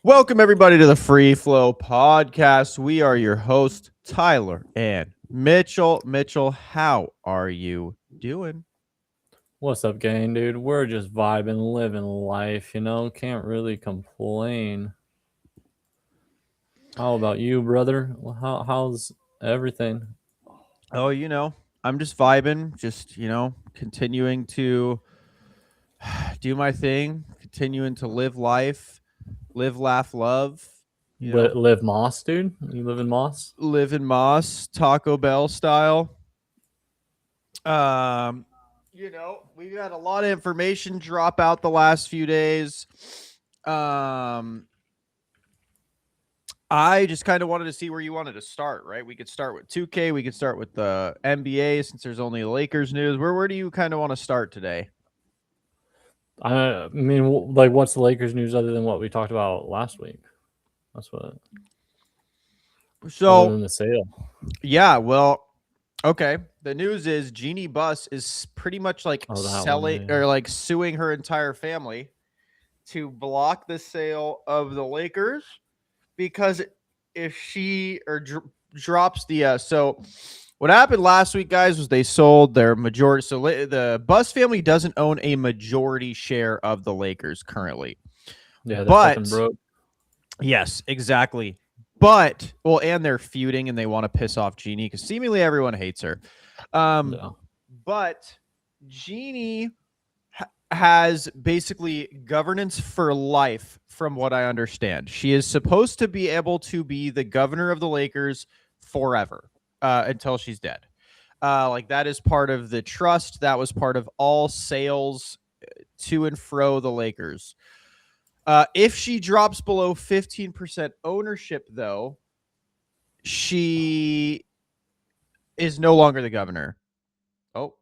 Welcome, everybody, to the Free Flow Podcast. We are your hosts, Tyler and Mitchell. Mitchell, how are you doing? What's up, gang, dude? We're just vibing, living life, Can't really complain. How about you, brother? How's everything? Oh, I'm just vibing, continuing to do my thing, continuing to live life, live, laugh, love, Live Moss, dude? You live in Moss? live in Moss, Taco Bell style. Um, we've had a lot of information drop out the last few days. Um, I just kind of wanted to see where you wanted to start, right? We could start with 2K. We could start with the NBA since there's only Lakers news. Where do you kind of want to start today? I mean, like, what's the Lakers news other than what we talked about last week? That's what, other So, than the sale. yeah, well, okay. The news is Jeannie Buss is pretty much like Oh, that one, selling yeah. or like suing her entire family to block the sale of the Lakers because if she drops the so what happened last week, guys, was they sold their majority. So the Buss family doesn't own a majority share of the Lakers currently. Yeah, they're fucking But broke. yes, exactly. But well, and they're feuding and they want to piss off Jeannie because seemingly everyone hates her. Um, Yeah. but Jeannie has basically governance for life, from what I understand. She is supposed to be able to be the governor of the Lakers forever until she's dead. Like that is part of the trust. That was part of all sales to and fro the Lakers. If she drops below 15% ownership, though, she is no longer the governor. Oh,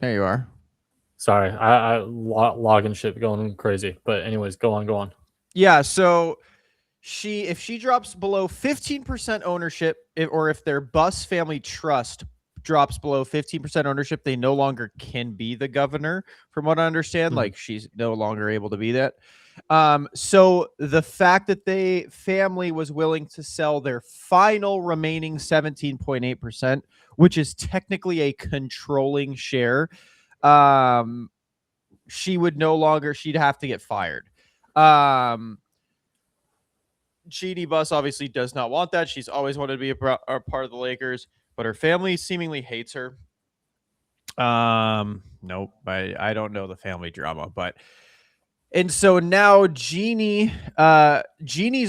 there you are. Sorry, I logging shit going crazy. But anyways, go on. Yeah, so if she drops below 15% ownership, or if their Buss family trust drops below 15% ownership, they no longer can be the governor, from what I understand. Mhm. Like she's no longer able to be that. So the fact that the family was willing to sell their final remaining 17.8%, which is technically a controlling share, she'd have to get fired. Jeannie Buss obviously does not want that. She's always wanted to be a part of the Lakers, but her family seemingly hates her. Nope, I don't know the family drama, but and so now Jeannie's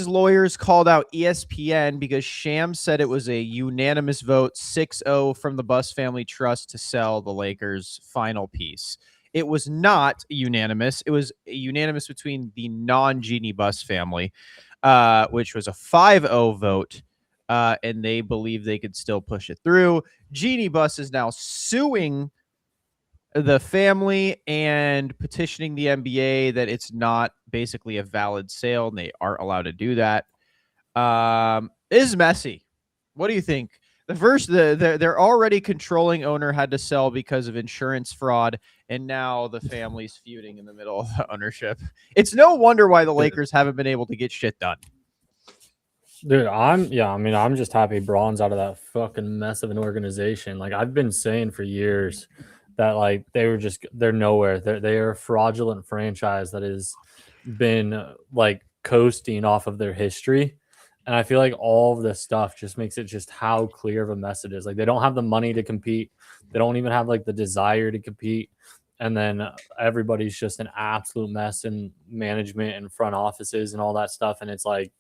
lawyers called out ESPN because Shams said it was a unanimous vote 6-0 from the Buss family trust to sell the Lakers' final piece. It was not unanimous. It was unanimous between the non-Jeannie Buss family, which was a 5-0 vote. And they believe they could still push it through. Jeannie Buss is now suing the family and petitioning the NBA that it's not basically a valid sale and they aren't allowed to do that. It is messy. What do you think? Their already controlling owner had to sell because of insurance fraud, and now the family's feuding in the middle of the ownership. It's no wonder why the Lakers haven't been able to get shit done. Dude, I'm just happy Braun's out of that fucking mess of an organization. Like I've been saying for years that like they're nowhere. They're a fraudulent franchise that has been like coasting off of their history. And I feel like all of this stuff just makes it just how clear of a mess it is. Like they don't have the money to compete. They don't even have like the desire to compete. And then everybody's just an absolute mess in management and front offices and all that stuff. And it's like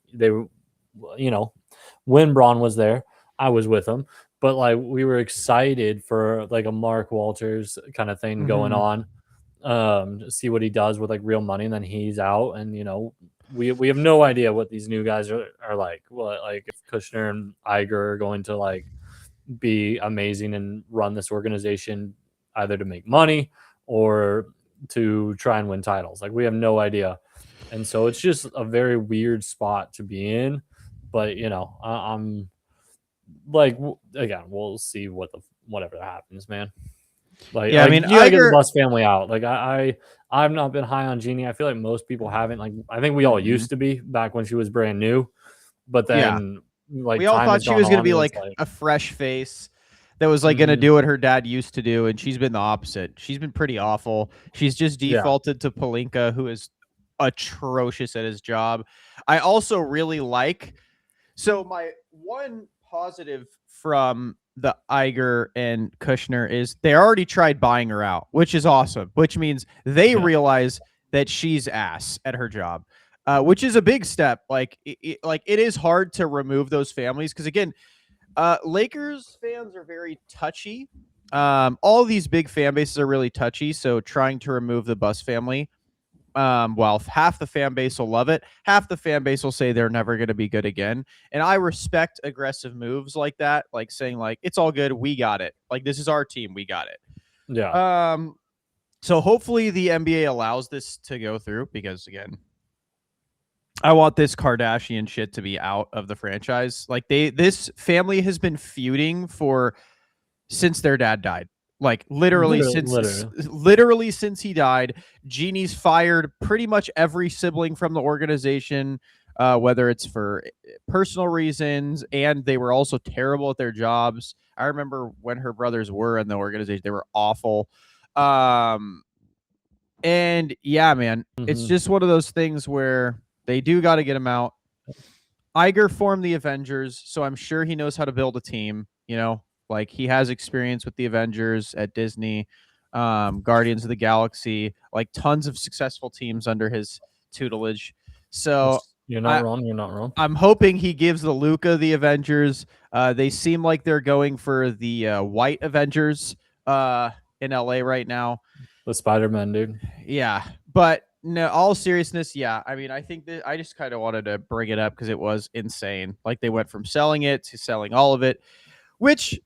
when Braun was there, I was with him, but like we were excited for like a Mark Walters kind of thing going on, to see what he does with like real money, and then he's out, and we have no idea what these new guys are like. What like if Kushner and Iger are going to like be amazing and run this organization either to make money or to try and win titles. Like we have no idea. And so it's just a very weird spot to be in. But I'm like, again, we'll see whatever happens, man. Like, Yeah, I mean you gotta get the Iger. Bus family out. Like, I I've not been high on Jeannie. I feel like most people haven't. Like, I think we all Mhm. used to be back when she was brand new, but Yeah. then like We all time thought has she gone was going to on, be and it's like like, a fresh face that was like going to do what her dad used to do, and she's been the opposite. She's been pretty awful. She's just yeah, defaulted to Palinka, who is atrocious at his job. I also really like, so my one positive from the Iger and Kushner is they already tried buying her out, which is awesome, which means they yeah, realize that she's ass at her job. Which is a big step. Like, it is hard to remove those families because, again, Lakers fans are very touchy. All these big fan bases are really touchy. So trying to remove the Bus family, well, half the fan base will love it. Half the fan base will say they're never going to be good again. And I respect aggressive moves like that, like saying like, it's all good. We got it. Like, this is our team. We got it. yeah. So hopefully the NBA allows this to go through because, again, I want this Kardashian shit to be out of the franchise. Like, this family has been feuding for since their dad died. Like, Literally. literally since he died. Jeannie's fired pretty much every sibling from the organization, whether it's for personal reasons, and they were also terrible at their jobs. I remember when her brothers were in the organization, they were awful. And yeah, man, it's Hmm. just one of those things where they do got to get him out. Iger formed the Avengers, so I'm sure he knows how to build a team. Like, he has experience with the Avengers at Disney, Guardians of the Galaxy, like tons of successful teams under his tutelage. So You're not I wrong. You're not wrong. I'm hoping he gives the Luca the Avengers. They seem like they're going for the White Avengers in LA right now. The Spider-Man, dude. Yeah, but no, all seriousness, yeah. I mean, I think that I just kind of wanted to bring it up because it was insane. Like, they went from selling it to selling all of it, which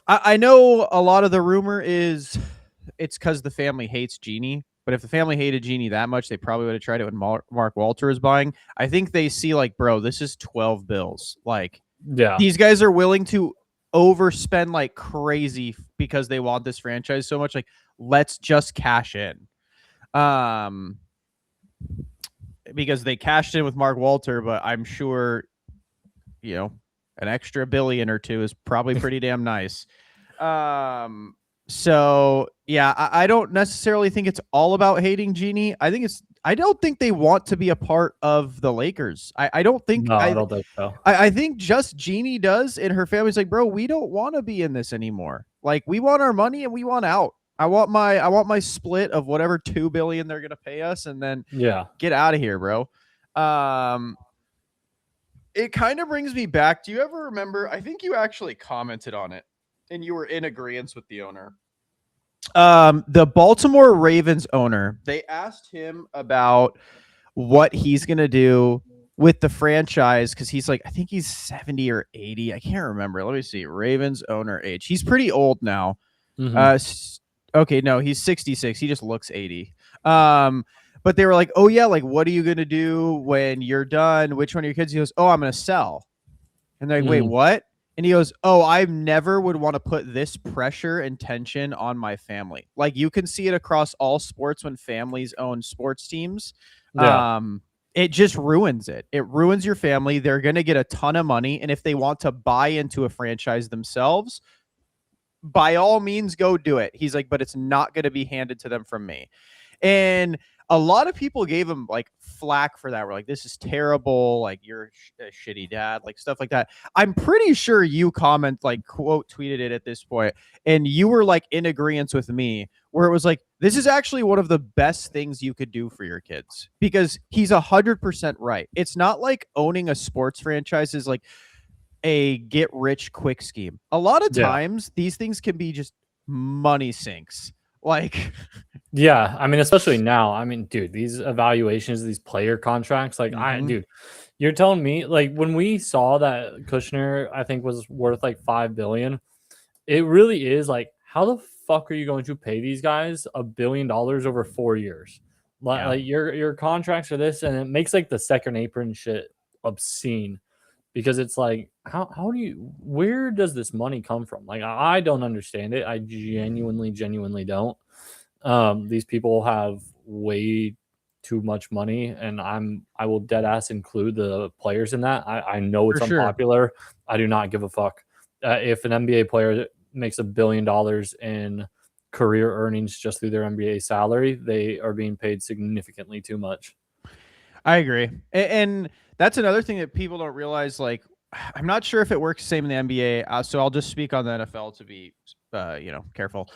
I know a lot of the rumor is it's because the family hates Genie. But if the family hated Genie that much, they probably would have tried it when Mark Walter was buying. I think they see like, bro, this is 12 bills. Like, Yeah, these guys are willing to overspend like crazy because they want this franchise so much. Like, let's just cash in. Um, because they cashed in with Mark Walter, but I'm sure, an extra billion or two is probably pretty damn nice. So yeah, I don't necessarily think it's all about hating Genie. I don't think they want to be a part of the Lakers. I don't think no, I don't think so. I think just Jeannie does, and her family's like, bro, we don't want to be in this anymore. Like, we want our money and we want out. I want my split of whatever 2 billion they're gonna pay us, and then Yeah, get out of here, bro. It kind of brings me back. Do you ever remember? I think you actually commented on it, and you were in agreement with the owner. The Baltimore Ravens owner. They asked him about what he's gonna do with the franchise because he's like, I think he's 70 or 80. I can't remember. Let me see. Ravens owner age. He's pretty old now. hmm, Okay, no, he's 66. He just looks 80. But they were like, oh yeah, like, what are you gonna do when you're done? Which one of your kids? He goes, oh, I'm gonna sell. And they're like, wait, hmm, what? And he goes, oh, I never would want to put this pressure and tension on my family. Like, you can see it across all sports when families own sports teams. yeah, It just ruins it. It ruins your family. They're going to get a ton of money. And if they want to buy into a franchise themselves, by all means, go do it. He's like, but it's not going to be handed to them from me. And a lot of people gave him like flack for that. We're like, this is terrible. Like, you're a shitty dad, like stuff like that. I'm pretty sure you like quote tweeted it at this point, and you were like in agreement with me, where it was like, this is actually one of the best things you could do for your kids because he's 100% right. It's not like owning a sports franchise is like a get rich quick scheme. A lot of yeah, times these things can be just money sinks. Like, yeah. I mean, especially now. I mean, dude, these evaluations, these player contracts, like, mhm. dude, you're telling me, like, when we saw that Kushner, I think, was worth like 5 billion. It really is like, how the fuck are you going to pay these guys $1 billion over 4 years? Yeah. Like, your contracts are this, and it makes like the second apron shit obscene because it's like, how do you, where does this money come from? Like, I don't understand it. I genuinely don't. These people have way too much money, and I will dead ass include the players in that. I know it's For sure. unpopular. I do not give a fuck. If an NBA player makes $1 billion in career earnings just through their NBA salary, they are being paid significantly too much. I agree. And that's another thing that people don't realize. Like, I'm not sure if it works the same in the NBA. So I'll just speak on the NFL to be, careful.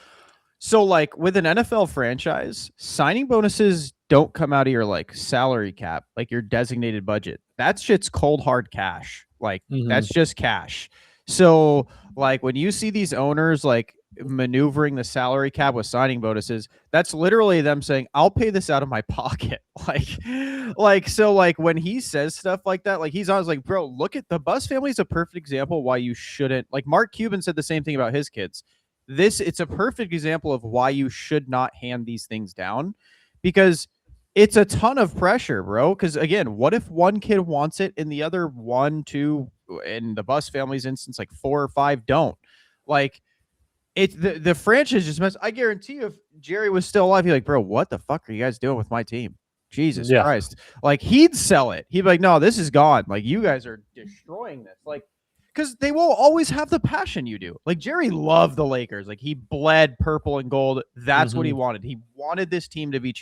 So, like, with an NFL franchise, signing bonuses don't come out of your like salary cap, like your designated budget. That shit's cold hard cash. Like, that's just cash. So, like, when you see these owners like maneuvering the salary cap with signing bonuses, that's literally them saying, I'll pay this out of my pocket. Like when he says stuff like that, like he's always like, bro, look at the Bus family is a perfect example why you shouldn't, like Mark Cuban said the same thing about his kids. It's a perfect example of why you should not hand these things down, because it's a ton of pressure, bro. Because again, what if one kid wants it and the other one, two, in the Bus family's instance, like 4 or 5 don't? Like, it's the franchise just mess. I guarantee you, if Jerry was still alive, he'd be like, bro, what the fuck are you guys doing with my team? Jesus Yeah. Christ. Like, he'd sell it. He'd be like, no, this is gone. Like, you guys are destroying this. Like, because they will always have the passion you do. Like, Jerry loved the Lakers. Like, he bled purple and gold. That's what he wanted. He wanted this team to be a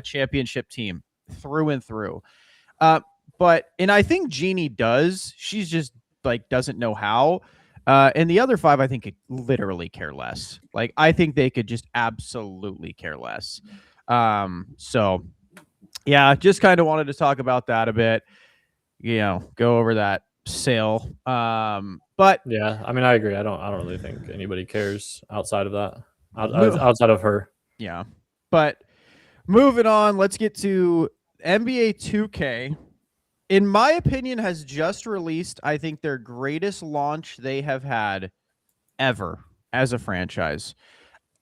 championship team through and through. And I think Jeannie does. She's just like doesn't know how. And the other 5, I think, could literally care less. Like, I think they could just absolutely care less. So yeah, just kind of wanted to talk about that a bit. Go over that sale. But yeah, I mean, I agree. I don't really think anybody cares outside of that, outside of her. Yeah, but moving on, let's get to NBA 2K. In my opinion, has just released, I think, their greatest launch they have had ever as a franchise.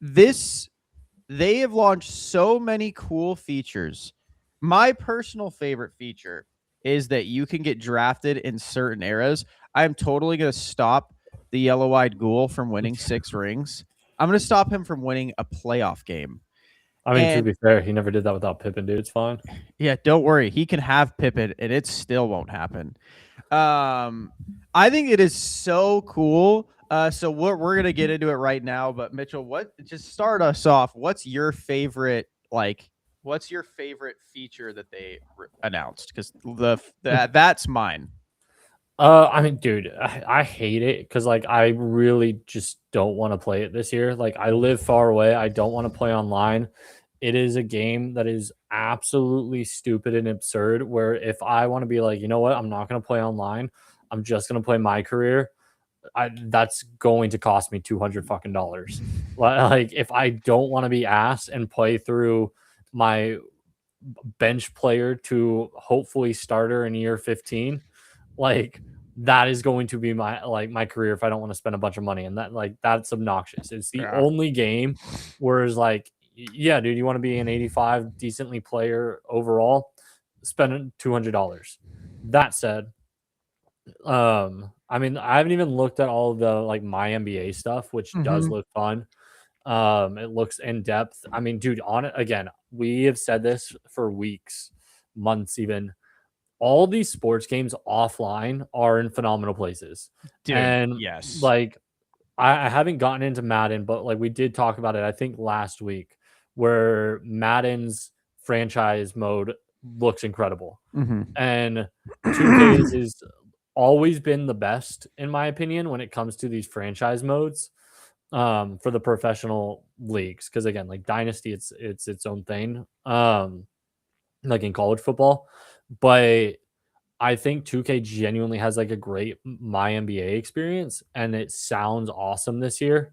They have launched so many cool features. My personal favorite feature is that you can get drafted in certain eras. I'm totally going to stop the yellow-eyed ghoul from winning 6 rings. I'm going to stop him from winning a playoff game. I mean, to be fair, he never did that without Pippen, dude. It's fine. Yeah, don't worry. He can have Pippen, and it still won't happen. I think it is so cool. So we're gonna get into it right now. But Mitchell, just start us off? What's your favorite feature that they announced? Because that's mine. I mean, dude, I hate it because like I really just don't want to play it this year. Like I live far away. I don't want to play online. It is a game that is absolutely stupid and absurd. Where if I want to be like, you know what, I'm not going to play online. I'm just going to play my career. That's going to cost me $200 fucking dollars. Like if I don't want to be ass and play through my bench player to hopefully starter in year 15, like that is going to be my career if I don't want to spend a bunch of money. And that's obnoxious. It's the only game where it's like, yeah, dude, you want to be an 85 decently player overall, spend $200. That said, I mean, I haven't even looked at all the like my NBA stuff, which does look fun. It looks in depth. I mean, dude, on it again, we have said this for weeks, months even. All these sports games offline are in phenomenal places. Dude, and yes. Like I haven't gotten into Madden, but like we did talk about it, I think last week, where Madden's franchise mode looks incredible. And 2K is always been the best, in my opinion, when it comes to these franchise modes for the professional leagues. Because again, like Dynasty, it's its own thing. Like in college football. But I think 2K genuinely has like a great my NBA experience, and it sounds awesome this year.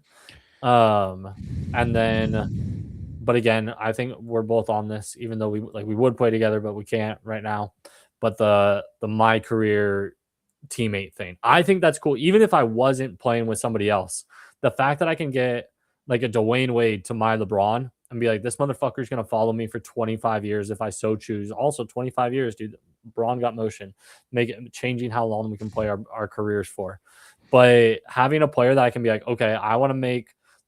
And then, but again, I think we're both on this, even though we would play together, but we can't right now. But the my career teammate thing, I think that's cool. Even if I wasn't playing with somebody else, the fact that I can get like a Dwayne Wade to my LeBron and be like, this motherfucker's gonna follow me for 25 years if I so choose. Also, 25 years, dude. Braun got motion, changing how long we can play our careers for. But having a player that I can be like, okay,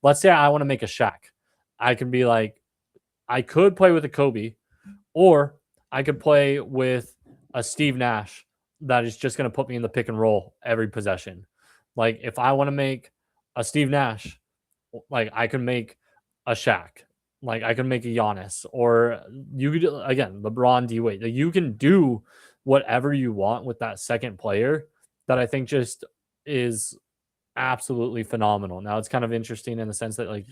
let's say I want to make a Shaq. I can be like, I could play with a Kobe, or I could play with a Steve Nash that is just going to put me in the pick and roll every possession. Like if I want to make a Steve Nash, like I can make a Shaq, like I can make a Giannis, or you could again LeBron D Wade. Like you can do whatever you want with that second player that I think just is absolutely phenomenal. Now it's kind of interesting in the sense that like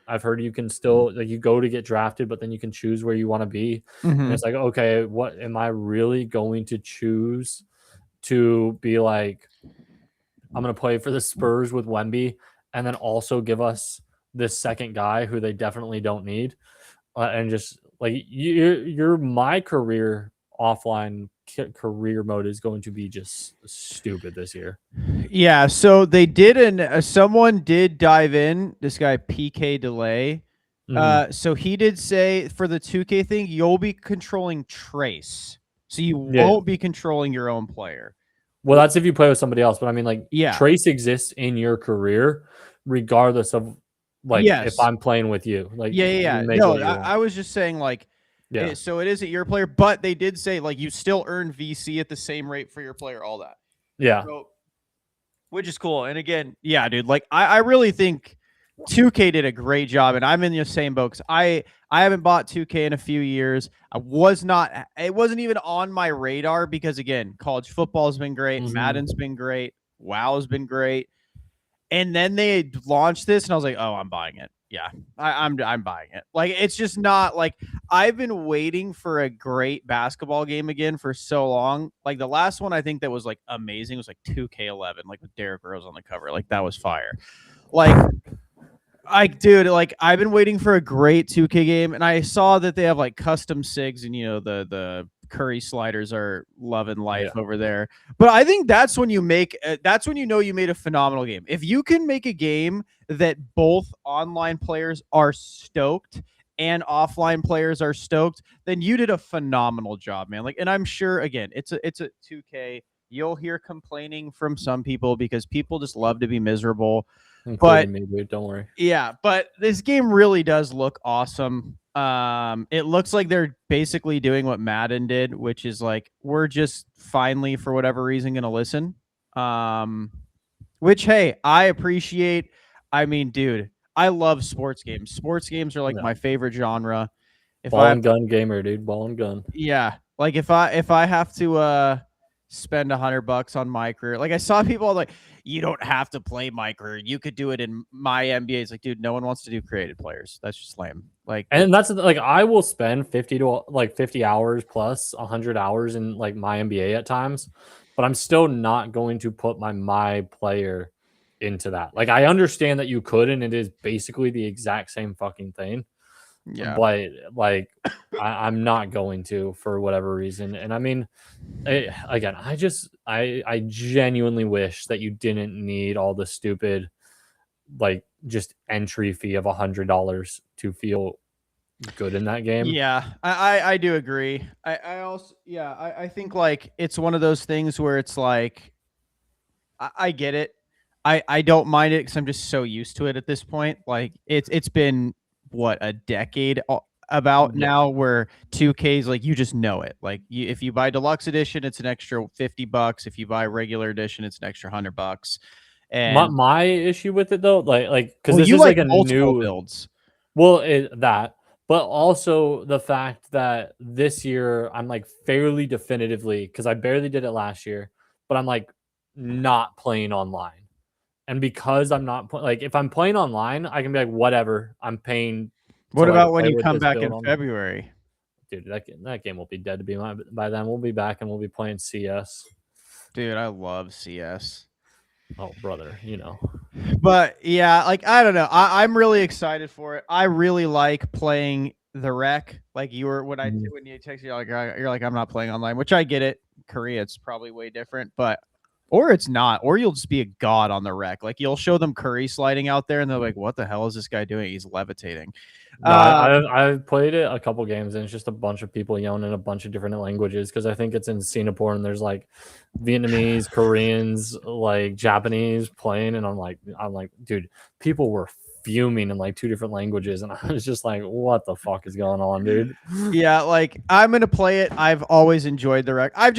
I've heard you can still like you go to get drafted, but then you can choose where you want to be. And Mhm. it's like, okay, what am I really going to choose to be like, I'm gonna play for the Spurs with Wemby and then also give us this second guy who they definitely don't need. And just like your my career offline career mode is going to be just stupid this year. Yeah, so they did someone did dive in, this guy PK Delay. Mhm. So he did say for the 2K thing, you'll be controlling Trace. So you Yeah. won't be controlling your own player. Well, that's if you play with somebody else, but I mean, like, Yeah. Trace exists in your career regardless of, like, if Yes. I'm playing with you. Like, Yeah, yeah, you yeah. make No, what you want. I was just saying like Yeah. so it isn't your player, but they did say like you still earn VC at the same rate for your player, all that. Yeah. So which is cool. And again, yeah, dude, like I really think 2K did a great job, and I'm in the same boat. 'Cause I haven't bought 2K in a few years. I was not. It wasn't even on my radar because again, college football has been great, Mhm. Madden's been great, WoW has been great, and then they launched this, and I was like, oh, I'm buying it. Yeah, I'm buying it. Like it's just not like I've been waiting for a great basketball game again for so long. Like the last one I think that was like amazing was like 2K11, like with Derrick Rose on the cover. Like that was fire. Like dude, like I've been waiting for a great 2K game, and I saw that they have like custom sigs, and you know the Curry sliders are loving life Yeah. over there. But I think that's when you make that's when you know you made a phenomenal game. If you can make a game that both online players are stoked and offline players are stoked, then you did a phenomenal job, man. Like, and I'm sure again, it's a 2K. You'll hear complaining from some people because people just love to be miserable. But Including me, dude. Don't worry. yeah, but this game really does look awesome. It looks like they're basically doing what Madden did, which is like we're just finally for whatever reason going to listen. Um, which hey, I appreciate. I mean, dude, I love sports games. Sports games are like Yeah. my favorite genre. If I Ball have and gun gamer, dude. Ball and gun. yeah, like if I have to spend $100 on my career, like I saw people like you don't have to play my career, you could do it in my NBA. It's like, dude, no one wants to do creative players. That's just lame. Like And that's like I will spend 50 to like 50 hours plus 100 hours in like my NBA at times, but I'm still not going to put my player into that. Like I understand that you could, and it is basically the exact same fucking thing, yeah, but like I'm not going to for whatever reason. And I mean, again, I genuinely wish that you didn't need all the stupid like just entry fee of $100 to feel good in that game. yeah, I do agree. I also yeah, I think like it's one of those things where it's like I get it. I don't mind it because I'm just so used to it at this point. Like it's been what a decade about Yeah. now where 2K is like you just know it. Like if you buy deluxe edition, it's an extra $50. If you buy regular edition, it's an extra $100. My And my issue with it though, like because well, this you is like like a multiple new builds. well that, but also the fact that this year I'm like fairly definitively because I barely did it last year, but I'm like not playing online. And because I'm not like if I'm playing online, I can be like whatever. I'm paying to What like about when play you with come this back build in on. February? Dude, that game will be dead to be by then. We'll be back and we'll be playing CS. Dude, I love CS. Oh, brother, you know. But yeah, like I don't know. I'm really excited for it. I really like playing the rec. Like you were Mhm. when you text you're like I'm not playing online, which I get it. Korea, it's probably way different, but or it's not, or you'll just be a god on the rec. Like you'll show them Curry sliding out there, and they're like, "What the hell is this guy doing? He's levitating." No, Uh, I've played it a couple games and it's just a bunch of people yelling in a bunch of different languages because I think it's in Singapore and there's like Vietnamese, Koreans, like Japanese playing, and I'm like, dude, people were fuming in like 2 different languages, and I was just like, "What the fuck is going on, dude?" Yeah, like I'm gonna play it. I've always enjoyed the rec. I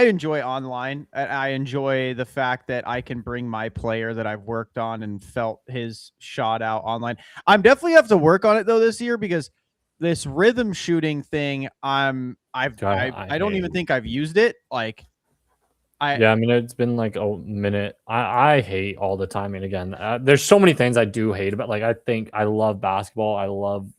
enjoy online. I enjoy the fact that I can bring my player that I've worked on and felt his shot out online. I'm definitely have to work on it though this year because this rhythm shooting thing. Dude, I I don't hate. even think I've used it. Like I Yeah, I mean, it's been like a minute. I hate all the timing again. There's so many things I do hate about. Like, I think I love basketball. I love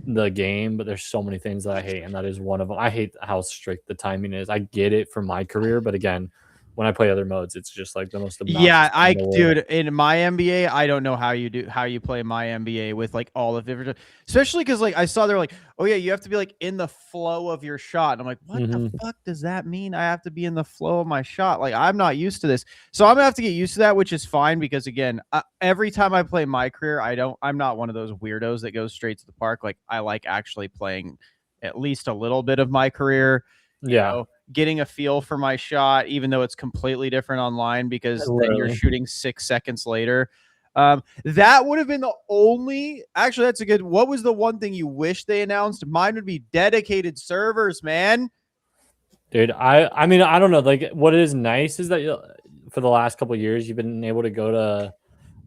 the game, but there's so many things that I hate, and that is one of them. I hate how strict the timing is. I get it for my career, but again, when I play other modes, it's just like the most obnoxious Yeah, thing in the world. dude, in my NBA, I don't know how you play my NBA with like all of different, especially because like I saw they're like, oh yeah, you have to be like in the flow of your shot. And I'm like, what the Mhm. fuck does that mean? I have to be in the flow of my shot. Like I'm not used to this, so I'm gonna have to get used to that, which is fine because again, every time I play my career, I'm not one of those weirdos that goes straight to the park. Like I like actually playing at least a little bit of my career. You Yeah, know, getting a feel for my shot, even though it's completely different online because then you're literally. shooting 6 seconds later. That would have been the only. Actually, that's a good. What was the one thing you wish they announced? Mine would be dedicated servers, man. Dude, I mean, I don't know. Like, what is nice is that for the last couple of years, you've been able to go to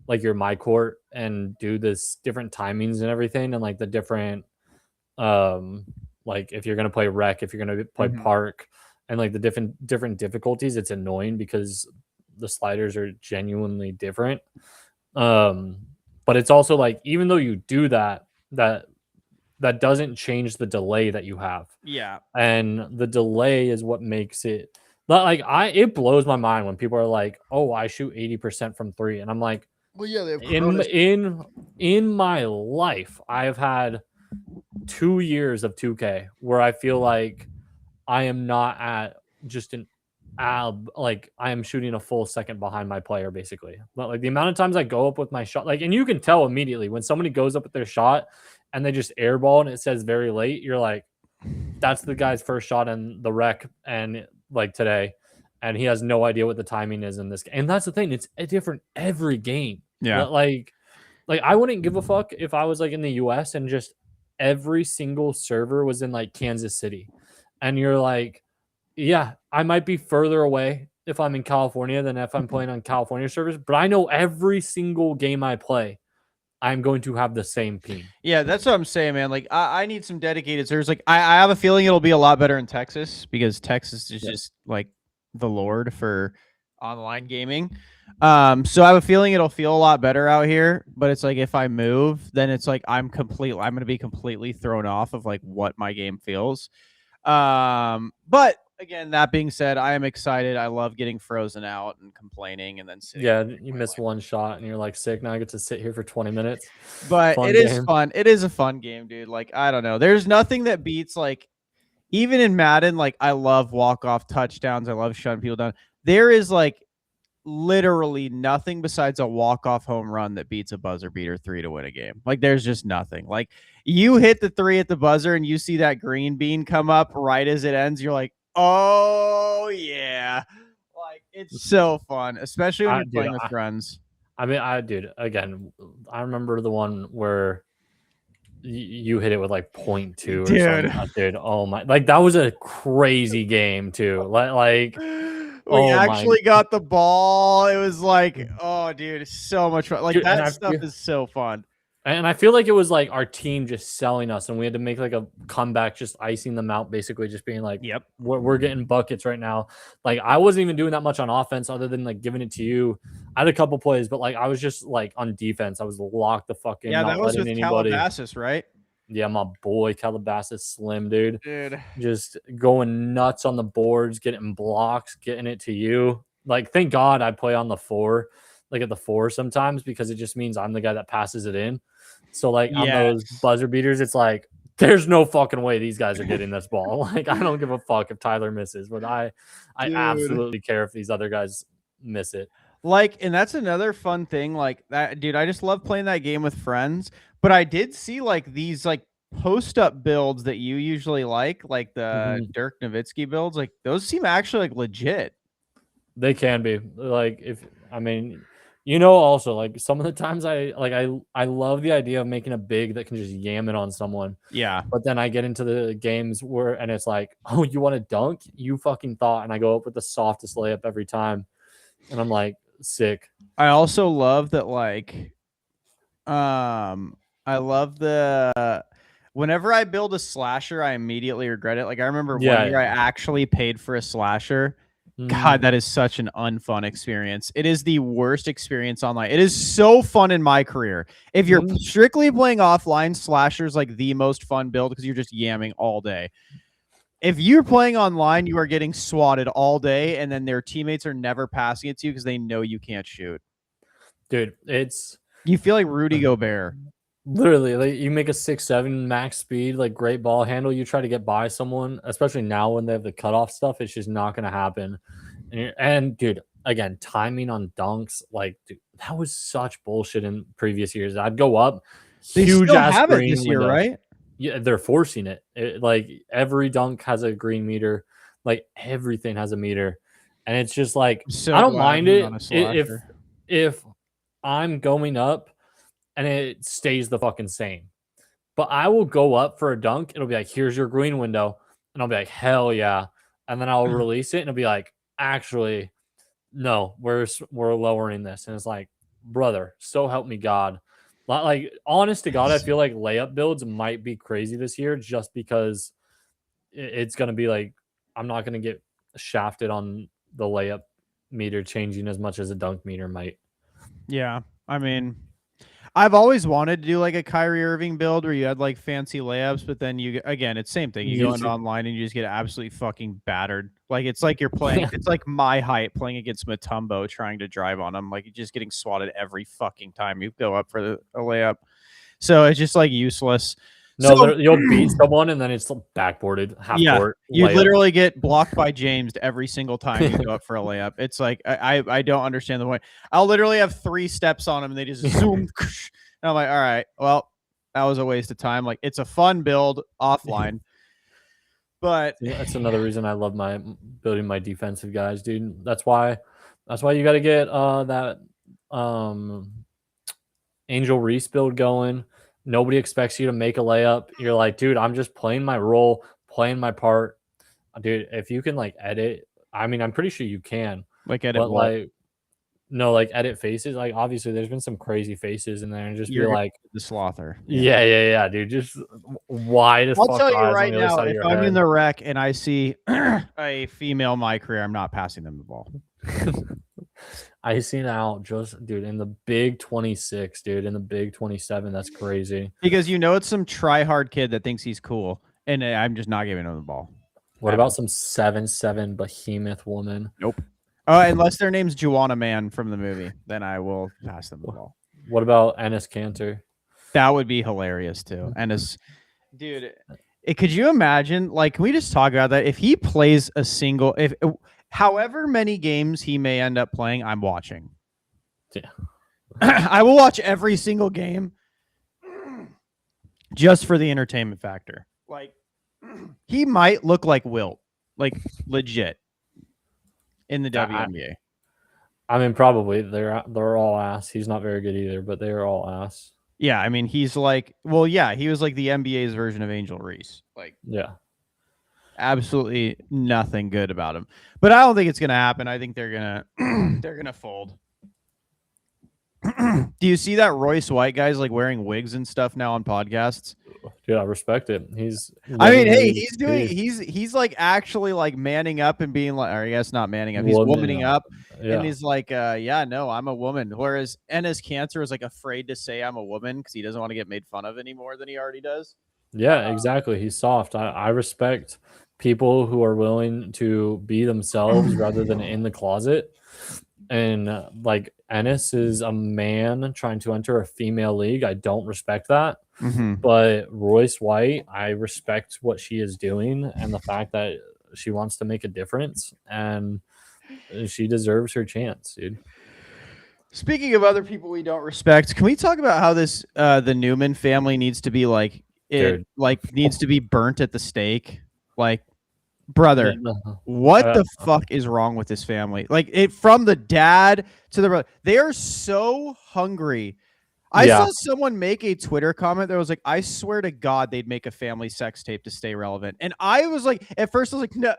like your my court and do this different timings and everything, and like the different um like if you're gonna play rec, if you're gonna play Mhm. park, and like the different difficulties. It's annoying because the sliders are genuinely different. Um, but it's also like even though you do that, that doesn't change the delay that you have, Yeah. and the delay is what makes it. But like it blows my mind when people are like, "Oh, I shoot 80% from three," and I'm like, Well, yeah, they have in Cronus. in in my life, I have had 2 years of 2K where I feel like I am not at just an like I am shooting a full second behind my player basically. But like the amount of times I go up with my shot, like, and you can tell immediately when somebody goes up with their shot and they just airball and it says very late, you're like, that's the guy's first shot in the rec and like today, and he has no idea what the timing is in this game. And that's the thing, it's different every game. Yeah. Like I wouldn't give a fuck if I was like in the US and just every single server was in like Kansas City. And you're like, yeah, I might be further away if I'm in California than if I'm playing on California servers, but I know every single game I play, I'm going to have the same ping. Yeah, that's what I'm saying, man. Like, I need some dedicated servers. Like, I have a feeling it'll be a lot better in Texas because Texas is Yeah. just like the lord for online gaming. So I have a feeling it'll feel a lot better out here. But it's like if I move, then it's like I'm gonna be completely thrown off of like what my game feels. But again, that being said, I am excited. I love getting frozen out and complaining and then sitting Yeah, there you going miss like, one shot and you're like sick. Now I get to sit here for 20 minutes. but it Fun is game. fun. It is a fun game, dude. Like, I don't know. There's nothing that beats like even in Madden, like I love walk-off touchdowns. I love shutting people down. There is like literally nothing besides a walk-off home run that beats a buzzer beater three to win a game. Like there's just nothing. Like you hit the three at the buzzer and you see that green bean come up right as it ends, you're like, oh yeah. Like it's so fun, especially when I you're dude, playing with friends. I mean, dude, again, I remember the one where you hit it with like point two or Dude. something. Dude, oh my, like that was a crazy game too. We Oh my, actually got the ball. It was like, oh, dude, it's so much fun. Like dude, that stuff is so fun. and I feel like it was like our team just selling us, and we had to make like a comeback, just icing them out, basically, just being like, Yep. we're getting buckets right now. Like I wasn't even doing that much on offense, other than like giving it to you. I had a couple plays, but like I was just like on defense, I was locked the fuck in, Yeah, that not was letting with anybody. Calabasas, right? Yeah, my boy Calabasas Slim, dude, Dude. just going nuts on the boards, getting blocks, getting it to you. Like, thank God I play on the four, like at the four sometimes, because it just means I'm the guy that passes it in. So like on those Yes. buzzer beaters, it's like there's no fucking way these guys are getting this ball. Like I don't give a fuck if Tyler misses, but I Dude. absolutely care if these other guys miss it. Like, and that's another fun thing. Like that, dude, I just love playing that game with friends. But I did see like these like post up builds that you usually like the Mhm. Dirk Nowitzki builds, like those seem actually like legit. They can be like if I mean You know, also like some of the times I love the idea of making a big that can just yam it on someone. Yeah. But then I get into the games where and it's like, oh, you want to dunk? You fucking thought, and I go up with the softest layup every time, and I'm like, sick. I also love that, like, I love the whenever I build a slasher, I immediately regret it. Like, I remember one Yeah, year I yeah. actually paid for a slasher. Mhm. God, that is such an unfun experience. It is the worst experience online. It is so fun in my career. If you're Mhm. strictly playing offline, slasher's like the most fun build because you're just yamming all day. If you're playing online, you are getting swatted all day, and then their teammates are never passing it to you because they know you can't shoot. Dude, it's You feel like Rudy Gobert. literally like you make a 6'7" max speed, like great ball handle. You try to get by someone, especially now when they have the cutoff stuff, it's just not gonna happen. And dude, again, timing on dunks, like dude, that was such bullshit in previous years. I'd go up, They huge still ass have it green this year, window. right? Yeah, they're forcing it. Like every dunk has a green meter, like everything has a meter, and it's just like I'm I so don't glad mind I'm not it a if slasher. if I'm going up and it stays the fucking same. But I will go up for a dunk. It'll be like, here's your green window. And I'll be like, hell yeah. And then I'll release it and it'll be like, actually, no, we're lowering this. And it's like, brother, so help me God. Like, honest to God, I feel like layup builds might be crazy this year just because it's going to be like, I'm not going to get shafted on the layup meter changing as much as a dunk meter might. Yeah. I mean, I've always wanted to do like a Kyrie Irving build where you had like fancy layups, but then you again, it's same thing. You go into YouTube. online and you just get absolutely fucking battered. Like it's like you're playing. It's like my height playing against Matumbo trying to drive on him. Like you're just getting swatted every fucking time you go up for a layup. So it's just like useless. So No, you'll beat someone and then it's backboarded half yeah, court you layup. literally get blocked by James every single time you go up for a layup. It's like I don't understand the point. I'll literally have 3 steps on them and they just zoom. And I'm like, all right, well, that was a waste of time. Like it's a fun build offline, but That's another reason I love my building my defensive guys, dude. That's why you got to get that um Angel Reese build going. Nobody expects you to make a layup. You're like, dude, I'm just playing my role, playing my part. Dude, if you can like edit, I mean, I'm pretty sure you can, like edit but what like no, like edit faces. Like obviously there's been some crazy faces in there and just be you're gonna like, the slother. Yeah. yeah, yeah, yeah, dude. Just wide as I'll fuck tell you eyes on right the other now, side of if your I'm in head. the rec and I see a female in my career, I'm not passing them the ball. I seen out just dude in the big 26, dude, in the big 27. That's crazy. Because you know it's some try hard kid that thinks he's cool, and I'm just not giving him the ball. What about some 7'7" behemoth woman? Nope. Unless their name's Juana Man from the movie, then I will pass them the ball. What about Ennis Cantor? That would be hilarious too. And as dude, could you imagine? Like, can we just talk about that? If he plays a single, if however many games he may end up playing, I'm watching. Yeah. I will watch every single game just for the entertainment factor. Like, he might look like Wilt, like legit, in the WNBA. I mean, probably they're all ass. He's not very good either, but they are all ass. Yeah, I mean, he's like, well, yeah, he was like the NBA's version of Angel Reese. Like, Yeah. absolutely nothing good about him. But I don't think it's gonna happen. I think they're gonna they're gonna fold. Do you see that Royce White guy's like wearing wigs and stuff now on podcasts? Dude, I respect it. I mean, hey, he's like actually like manning up and being like, or I guess not manning up, he's womaning up. Yeah. And he's like, yeah, no, I'm a woman. Whereas Ennis Cancer is like afraid to say I'm a woman because he doesn't want to get made fun of any more than he already does. Yeah, exactly. He's soft. I respect people who are willing to be themselves rather than in the closet. And like Ennis is a man trying to enter a female league. I don't respect that. Mm-hmm. But Royce White, I respect what she is doing and the fact that she wants to make a difference and she deserves her chance, dude. Speaking of other people we don't respect, can we talk about how this the Newman family needs to be like it Dude. like needs to be burnt at the stake? Like brother. The- What uh, the fuck is wrong with this family? Like it from the dad to the brother. They are so hungry. I yeah, saw someone make a Twitter comment that was like, I swear to God they'd make a family sex tape to stay relevant. And I was like, at first I was like, no.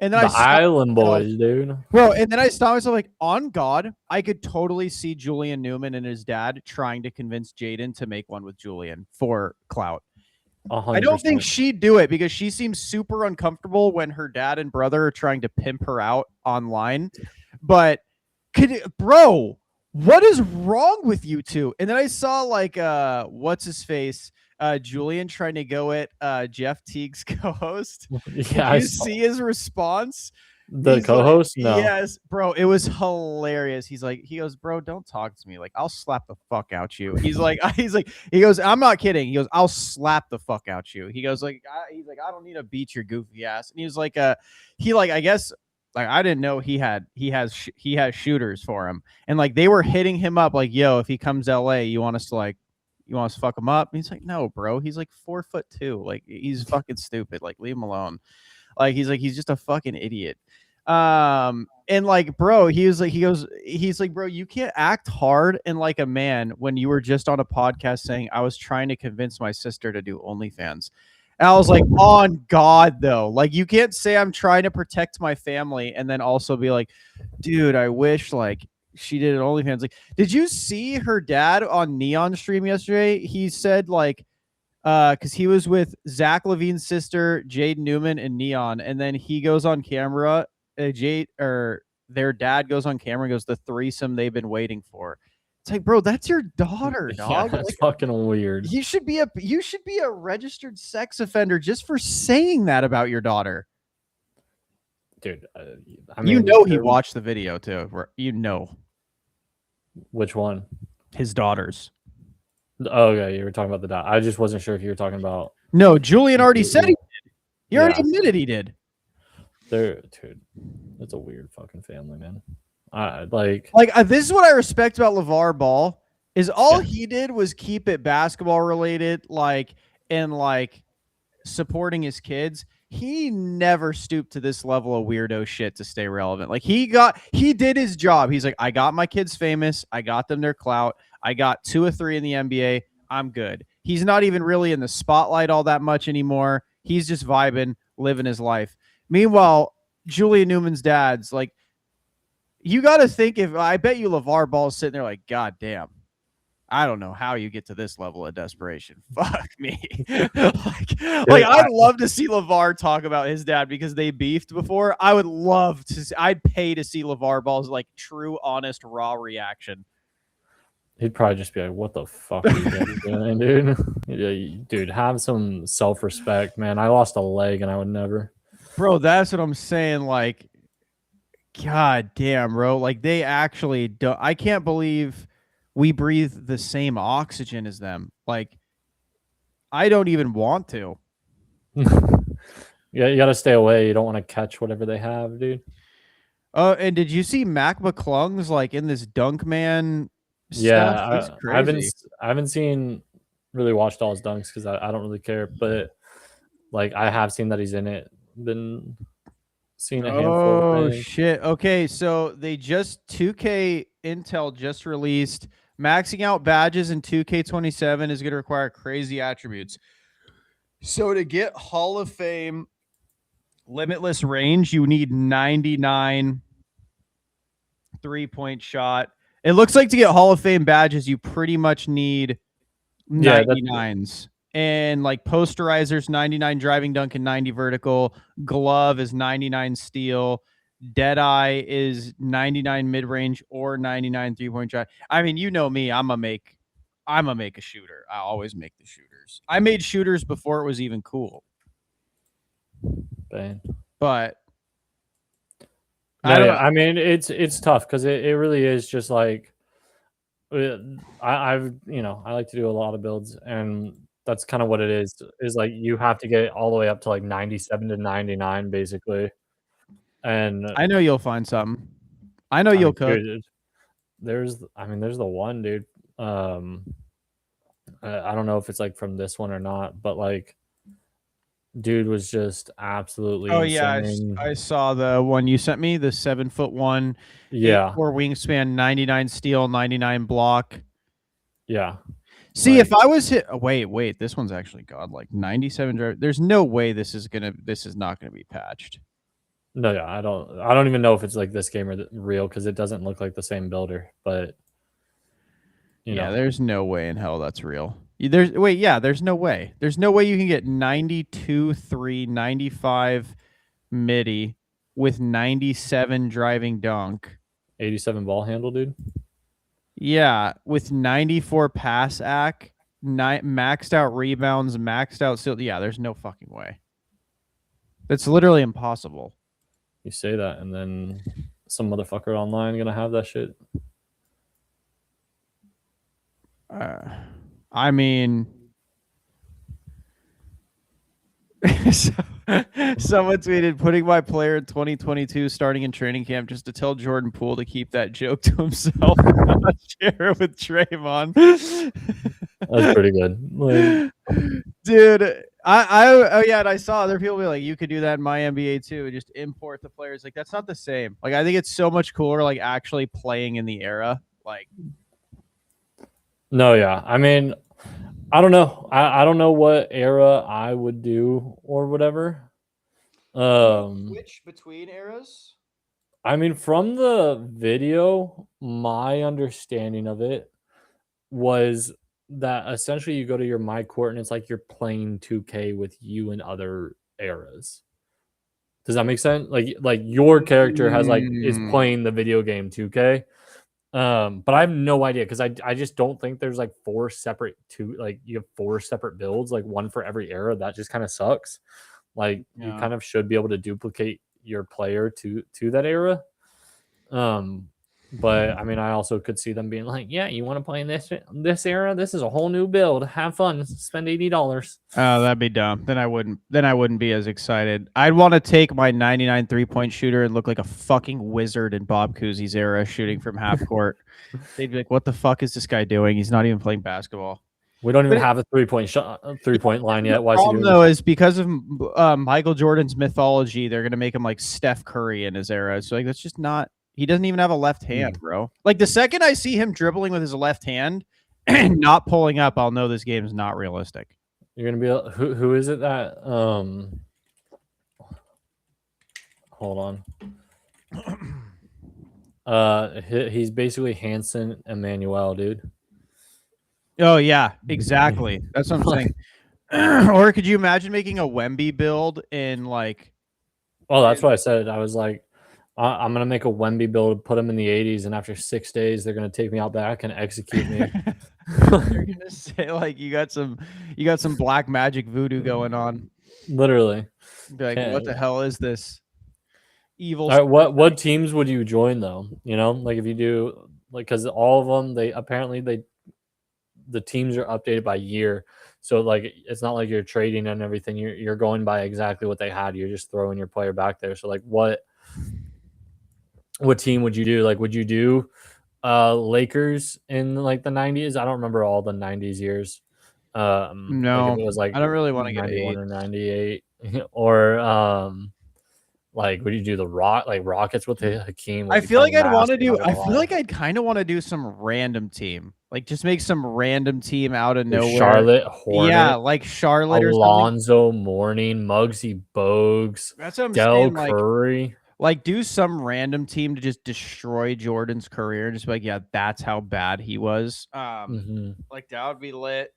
And then I the stopped Island myself. Boys, dude. Bro, and then I stopped myself like, on God, I could totally see Julian Newman and his dad trying to convince Jaden to make one with Julian for clout. I don't think 100%. she'd do it because she seems super uncomfortable when her dad and brother are trying to pimp her out online. But bro, what is wrong with you two? And then I saw like what's his face? Julian trying to go at Jeff Teague's co-host. Did Yeah, I you saw see his response? the He's like, co-host. No, yes, bro. It was hilarious. He goes, bro, don't talk to me. Like, I'll slap the fuck out you. He goes, I'm not kidding. He goes, I'll slap the fuck out you. He goes, I don't need to beat your goofy ass. And he was like, I guess, like, I didn't know he has shooters for him. And like, they were hitting him up like, yo, if he comes to LA, you want us to fuck him up? And he's like, no, bro. He's like 4'2". Like, he's fucking stupid. Like, leave him alone. Like he's just a fucking idiot. And like, bro, he's like, bro, you can't act hard and like a man when you were just on a podcast saying I was trying to convince my sister to do OnlyFans. And I was like, on God, though, like you can't say I'm trying to protect my family and then also be like, dude, I wish like she did an OnlyFans. Like, did you see her dad on Neon stream yesterday? He said like because he was with Zach Levine's sister, Jade Newman, and Neon, and then he goes on camera. Jade or their dad goes on camera and goes, "The threesome they've been waiting for." It's like, bro, that's your daughter, yeah, dog. that's Like, fucking weird, you should be a registered sex offender just for saying that about your daughter. dude. I mean, He watched the video too. Which one? His daughters. Oh, okay, you were talking about the dot. I just wasn't sure if you were talking about. No, Julian already said he did. He already Yeah. admitted he did. Dude, that's a weird fucking family, man. This is what I respect about LeVar Ball is all he did was keep it basketball related, like, and like supporting his kids. He never stooped to this level of weirdo shit to stay relevant. Like he did his job. He's like, I got my kids famous. I got them their clout. I got 2 or 3 in the NBA. I'm good. He's not even really in the spotlight all that much anymore. He's just vibing, living his life. Meanwhile, Julian Newman's dad's like, you got to think I bet you LeVar Ball's sitting there like, God damn, I don't know how you get to this level of desperation. Fuck me. I'd love to see LeVar talk about his dad because they beefed before. I would love to see, I'd pay to see LeVar Ball's like true, honest, raw reaction. He'd probably just be like, "What the fuck are you guys doing, dude? Yeah, dude, have some self-respect, man. I lost a leg and I would never." Bro, that's what I'm saying. Like, God damn, bro. Like, they actually don't. I can't believe we breathe the same oxygen as them. Like, I don't even want to. Yeah, you got to stay away. You don't want to catch whatever they have, dude. Oh, and did you see Mac McClung's like in this Dunk Man Yeah, stuff? He's I haven't seen really watched all his dunks because I don't really care, but like I have seen that he's in it. Been seeing a handful of things. Shit. Okay, so they just 2K Intel just released maxing out badges in 2K27 is going to require crazy attributes. So to get Hall of Fame limitless range, you need 99 3-point shot. It looks like to get Hall of Fame badges, you pretty much need 99s. And like posterizers, 99 driving dunk and 90 vertical. Glove is 99 steal. Deadeye is 99 mid range or 99 3-point shot. I mean, you know me, I'm gonna make a shooter. I always make the shooters. I made shooters before it was even cool. Bang. But I mean, it's tough because it really is just like I like to do a lot of builds, and that's kind of what it is like you have to get all the way up to like 97 to 99 basically. And I know you'll find something. I know you'll cook. Dude, there's the one, dude. I don't know if it's like from this one or not, but like Dude was just absolutely Oh yeah, insane. I saw the one you sent me, the 7'1", Yeah, 8'4" wingspan, 99 steel, 99 block. yeah. See, if Like, I was hit, oh, wait, this one's actually godlike. 97 drive. There's no way this is not gonna be patched. no, yeah, I don't even know if it's like this game or real because it doesn't look like the same builder. But you Yeah, know, there's no way in hell that's real. There's no way. There's no way you can get 92 3 95 midi with 97 driving dunk. 87 ball handle, dude. Yeah, with 94 pass ac, maxed out rebounds, maxed out still. Yeah, there's no fucking way. That's literally impossible. You say that, and then some motherfucker online gonna have that shit. I mean, someone tweeted, putting my player in 2022 starting in training camp just to tell Jordan Poole to keep that joke to himself and not share it with Draymond. That's pretty good. Like, Dude, oh yeah, and I saw other people be like, you could do that in my NBA too, and just import the players. Like, that's not the same. Like, I think it's so much cooler, like actually playing in the era. Like, no, yeah. I mean, I don't know. I don't know what era I would do or whatever. switch between eras. I mean, from the video, my understanding of it was that essentially you go to your my court and it's like you're playing 2K with you in other eras. Does that make sense? Like your character has like is Mm, playing the video game 2K. But I have no idea because I just don't think there's like you have four separate builds, like one for every era. That just kind of sucks. Like you yeah. kind of should be able to duplicate your player to that era. But I mean, I also could see them being like, "Yeah, you want to play in this era? This is a whole new build. Have fun. Spend $80." Oh, that'd be dumb. Then I wouldn't. Then I wouldn't be as excited. I'd want to take my 99 3-point shooter and look like a fucking wizard in Bob Cousy's era, shooting from half court. They'd be like, "What the fuck is this guy doing? He's not even playing basketball." We don't even But it, have a 3-point shot, 3-point line the yet. Why is he problem doing though this? is because of Michael Jordan's mythology, they're gonna make him like Steph Curry in his era. So like, that's just not. He doesn't even have a left hand, bro. Like the second I see him dribbling with his left hand and not pulling up, I'll know this game is not realistic. You're gonna be who is it that hold on. He's basically Hanson Emmanuel, dude. Oh yeah, exactly. That's what I'm saying. Or could you imagine making a Wemby build in like? Well, that's what I said. I was like, I'm gonna make a Wemby build, put him in the 80s, and after 6 days, they're gonna take me out back and execute me. You're gonna say like you got some black magic voodoo going on. Literally. Be like, what the hell is this? Evil. All right, what teams would you join though? You know, like if you do like because all of them the teams are updated by year, so like it's not like you're trading and everything. You're going by exactly what they had. You're just throwing your player back there. So like what team would you do? Like would you do Lakers in like the 90s? I don't remember all the 90s years. Like if No, it was like I don't really want to get 91 8. or 98 or like, would you do the Rockets with the Hakeem? Would I be feel kind like of I'd want to nasty, do. not I gonna feel lie. like I'd kind of want to do some random team, like just make some random team out of With nowhere. Charlotte Yeah, Hornet, like Charlotte or something. Alonzo Mourning, Muggsy Bogues, That's what I'm Del saying. Curry. Like do some random team to just destroy Jordan's career and just be like, yeah, that's how bad he was. Hmm. Like that would be lit.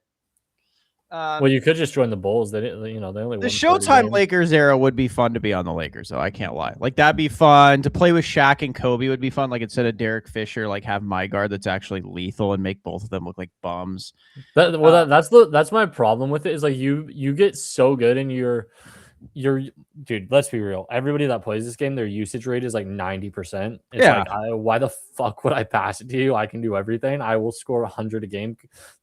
Well, you could just join the Bulls. They didn't, they only The won 30 Showtime games. Lakers era would be fun to be on the Lakers, though. I can't lie. Like that'd be fun to play with Shaq and Kobe. Would be fun. Like instead of Derek Fisher, like have my guard that's actually lethal and make both of them look like bums. That's my problem with it is like you get so good and you're dude, let's be real. Everybody that plays this game, their usage rate is like 90%. It's Yeah, like, why the fuck would I pass it to you? I can do everything. I will score 100 a game.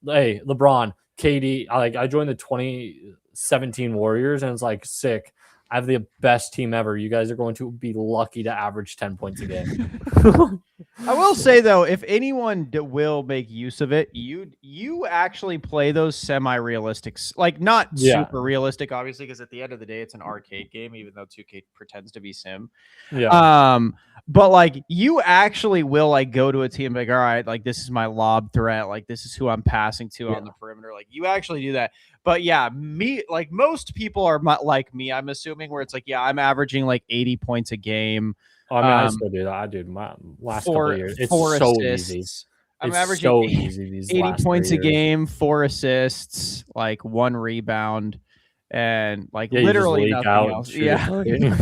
Hey, LeBron, KD, I joined the 2017 Warriors and it's like sick. I have the best team ever. You guys are going to be lucky to average 10 points a game. I will say though, if anyone will make use of it, you actually play those semi-realistic, like not Yeah, super realistic, obviously, because at the end of the day, it's an arcade game, even though 2K pretends to be sim. yeah. Um, but like you actually will like go to a team like, all right, like this is my lob threat, like this is who I'm passing to on Yeah. the perimeter. Like you actually do that. But yeah, me like most people are like me, I'm assuming, where it's like, yeah, I'm averaging like 80 points a game. Oh, I mean, I Um, still do that. I do my last couple of four years. It's four so easy. assists. I'm It's averaging so easy these 80 last 3 points a years. game, 4 assists, like 1 rebound, and like Yeah, you just literally leak nothing out and else. shoot a Yeah. target. And you're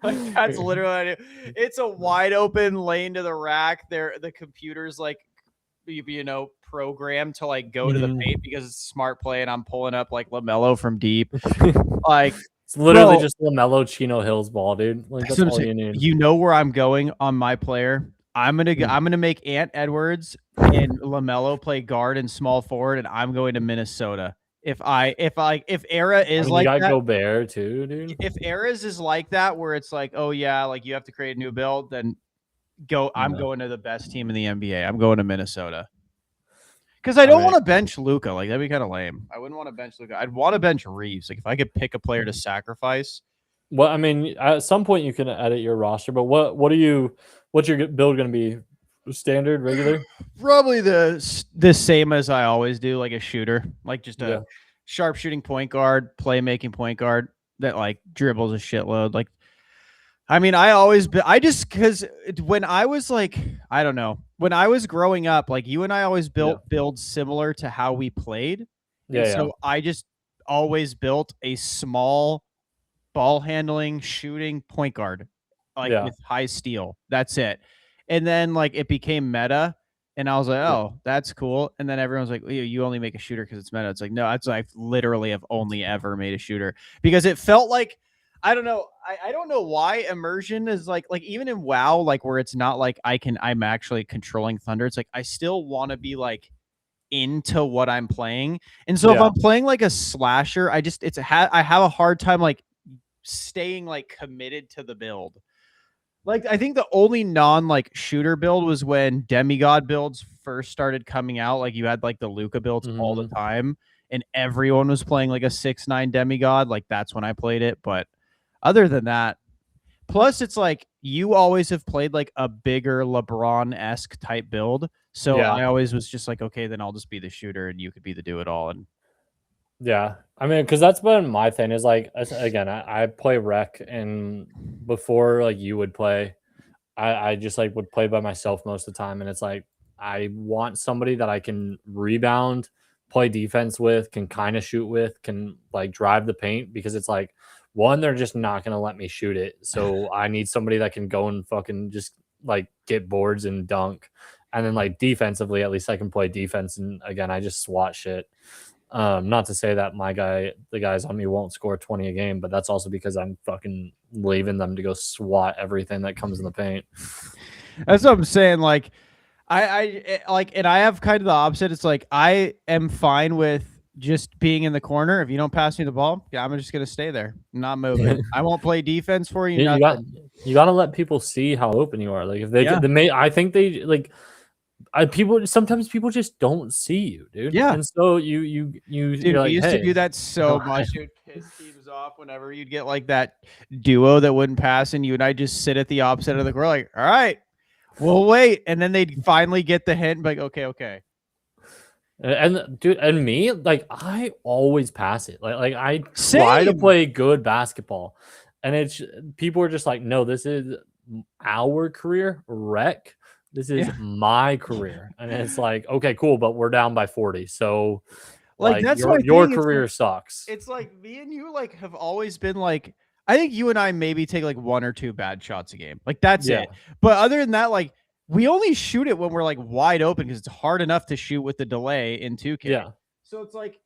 Like that's literally what I do. It's a wide open lane to the rack. There the computer's like programmed to like go to the paint because it's a smart play and I'm pulling up like LaMelo from deep. Like It's literally bro, just LaMelo Chino Hills ball, dude. Like that's that's what I'm all saying. you need. You know where I'm going on my player. Mm. I'm gonna make Ant Edwards and Lamelo play guard and small forward, and I'm going to Minnesota. If Era I is mean, you like got that, Gobert too, dude. if Era's is like that, where it's like, oh yeah, like you have to create a new build, then I'm No. going to the best team in the NBA. I'm going to Minnesota because I I don't mean, want to bench Luca. Like that'd be kind of lame. I wouldn't want to bench Luca. I'd want to bench Reeves. Like if I could pick a player to sacrifice. well, I mean, at some point you can edit your roster, but what's your build going to be? Standard, regular? Probably the same as I always do, like a shooter, like just a Yeah, sharp shooting point guard, playmaking point guard that like dribbles a shitload. Like, I mean, I just because when I was like, I don't know, when I was growing up, like you and I always yeah, built builds similar to how we played, and yeah, yeah, so I just always built a small ball handling, shooting point guard, like yeah, with high steal. That's it. And then like it became meta, and I was like, yeah. oh, that's cool. And then everyone's like, you only make a shooter because it's meta. It's like, no, that's I literally have only ever made a shooter because it felt like I don't know. I don't know why immersion is like even in WoW, like where it's not like I'm actually controlling Thunder. It's like I still want to be like into what I'm playing. And so if Yeah. I'm playing like a slasher, I have a hard time like staying like committed to the build. Like I think the only non like shooter build was when demigod builds first started coming out. Like you had like the Luca builds all the Mhm. time, and everyone was playing like a 6'9" demigod. Like that's when I played it. But other than that, plus it's like you always have played like a bigger LeBron esque type build. So Yeah. I always was just like, okay, then I'll just be the shooter and you could be the do it all. And Yeah. I mean, because that's been my thing is like, again, I play rec, and before like you would play, I just like would play by myself most of the time. And it's like, I want somebody that I can rebound, play defense with, can kind of shoot with, can like drive the paint, because it's like, one, they're just not going to let me shoot it. So I need somebody that can go and fucking just like get boards and dunk. And then like defensively, at least I can play defense. And again, I just swat shit. Not to say that the guys on me won't score 20 a game, but that's also because I'm fucking leaving them to go swat everything that comes in the paint. that's what I'm saying. Like like, and I have kind of the opposite. It's like I am fine with just being in the corner. If you don't pass me the ball, yeah, I'm just gonna stay there, not moving. I won't play defense for you. You got Nothing. you got to let people see how open you are. Like if Yeah, they may, I think they like people. Sometimes people just don't see you, dude. yeah, And so dude. you're We like, used to hey, do that so much. It would piss teams off whenever you'd get like that duo that wouldn't pass, and you and I just sit at the opposite of the court, like, all right, we'll wait, and then they'd finally get the hint, like, okay, okay. and dude, and me, like I always pass it. Like I try to Same. play good basketball, and it's people are just like, no, this is our career, rec. This is Yeah. my career, and it's like, okay, cool, but we're down by 40, so Like like that's my your thing. career sucks. It's like me and you like have always been like I think you and I maybe take like one or two bad shots a game. Like that's Yeah, it. But other than that, like we only shoot it when we're like wide open because it's hard enough to shoot with the delay in 2K. yeah, So it's like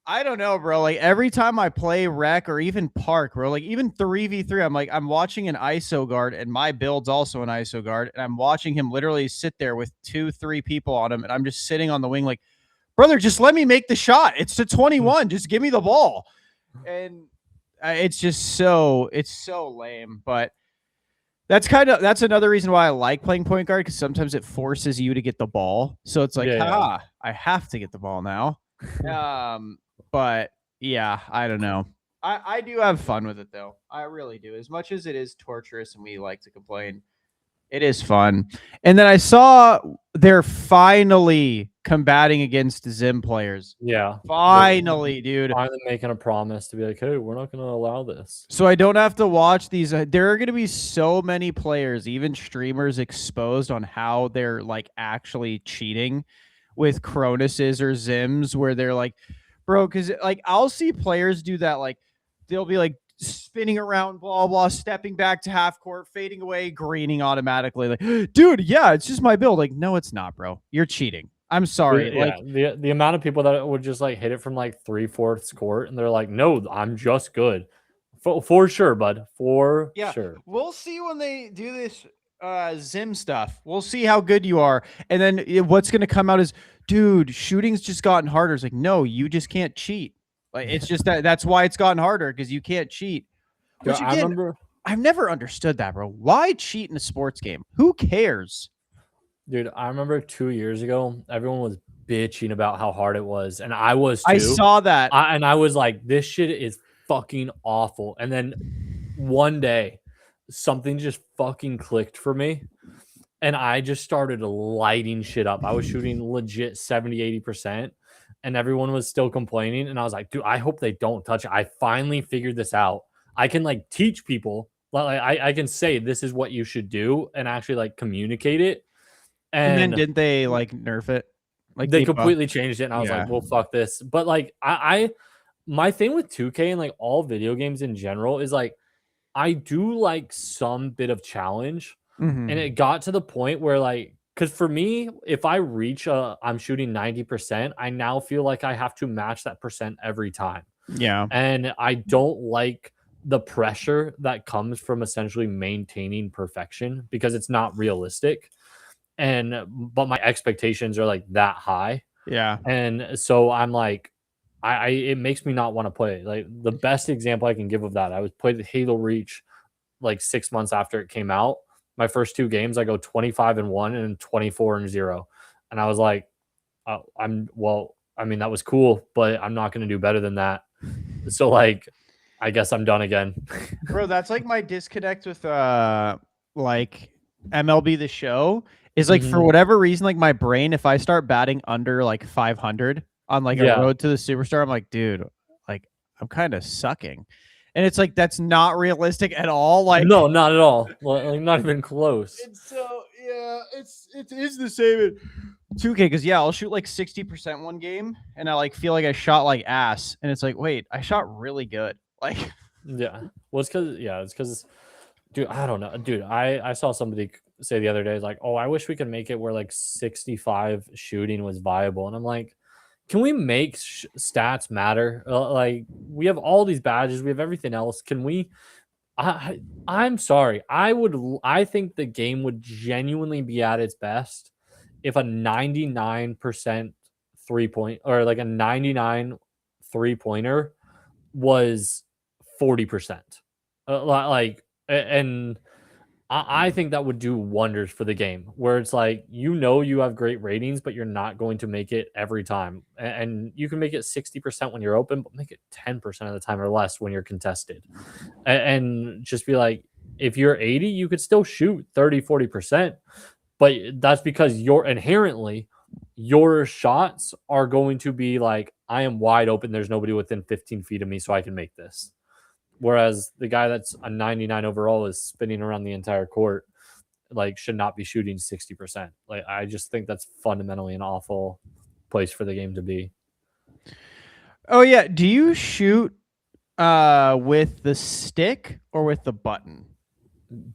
I don't know, bro. Like every time I play rec or even park, bro, like even 3v3, I'm like, I'm watching an ISO guard and my build's also an ISO guard. And I'm watching him literally sit there with 2, 3 people on him. And I'm just sitting on the wing, like, brother, just let me make the shot. It's to 21. Just give me the ball. And it's so lame. But That's another reason why I like playing point guard, because sometimes it forces you to get the ball. So it's like, Yeah, I have to get the ball now. But yeah, I don't know. I do have fun with it though. I really do. As much as it is torturous and we like to complain, it is fun. And then I saw they're finally combating against Zim players. yeah. Finally, dude. Finally making a promise to be like, hey, we're not going to allow this. So I don't have to watch these. There are going to be so many players, even streamers, exposed on how they're like actually cheating with Cronuses or Zims, where they're like, bro, because like I'll see players do that. Like they'll be like spinning around, blah, blah, stepping back to half court, fading away, greening automatically. Like, dude, yeah, it's just my build. Like, no, it's not, bro. You're cheating. I'm sorry. Yeah, Like, the amount of people that would just like hit it from like 3/4 court and they're like, no, I'm just good. For sure, bud. For yeah, sure. we'll see when they do this Zim stuff. We'll see how good you are. And then what's going to come out is, dude, shooting's just gotten harder. It's like, no, you just can't cheat. Like, it's just that's why it's gotten harder, because you can't cheat. Dude, Which I again, remember, I've never understood that, bro. Why cheat in a sports game? Who cares? dude, I remember 2 years ago, everyone was bitching about how hard it was. And I was I too. saw that. And I was like, this shit is fucking awful. And then one day, something just fucking clicked for me. And I just started lighting shit up. I was shooting legit 70-80%, and everyone was still complaining. And I was like, dude, I hope they don't touch it. I finally figured this out. I can like teach people, like I can say this is what you should do and actually like communicate it. And then And didn't they like nerf it? Like they completely changed it. And I was yeah. like, well, fuck this. But like I my thing with 2K and like all video games in general is like I do like some bit of challenge. Mhm. And it got to the point where like, because for me, if I reach I'm shooting 90%, I now feel like I have to match that percent every time. Yeah. And I don't like the pressure that comes from essentially maintaining perfection because it's not realistic. And but my expectations are like that high. Yeah. And so I'm like, I it makes me not want to play. Like the best example I can give of that, I was playing Halo Reach like 6 months after it came out. My first two games, I go 25-1 and 24-0. And I was like, I mean, that was cool, but I'm not going to do better than that. So, like, I guess I'm done again. Bro, that's like my disconnect with like MLB The Show is like, for whatever reason, like my brain, if I start batting under like 500 on like a Yeah. road to the superstar, I'm like, dude, like I'm kind of sucking. And it's like that's not realistic at all. Like, No, not at all. Like, not even close. it's so yeah, it is the same in 2K, because yeah, I'll shoot like 60% one game and I like feel like I shot like ass, and it's like, wait, I shot really good. Like, Yeah. Well, it's because, dude, I don't know. Dude, I saw somebody say the other day, like, oh, I wish we could make it where like 65 shooting was viable. And I'm like, can we make stats matter? Like, we have all these badges, we have everything else. Can we? I'm sorry. I think the game would genuinely be at its best if a 99% 3-point or like a 99 3-pointer was 40%. Like, and I think that would do wonders for the game where it's like, you have great ratings, but you're not going to make it every time. And you can make it 60% when you're open, but make it 10% of the time or less when you're contested. And just be like, if you're 80, you could still shoot 30-40%, but that's because your shots are going to be like, I am wide open. There's nobody within 15 feet of me, so I can make this. Whereas the guy that's a 99 overall is spinning around the entire court, like, should not be shooting 60%. Like, I just think that's fundamentally an awful place for the game to be. oh yeah, do you shoot with the stick or with the button?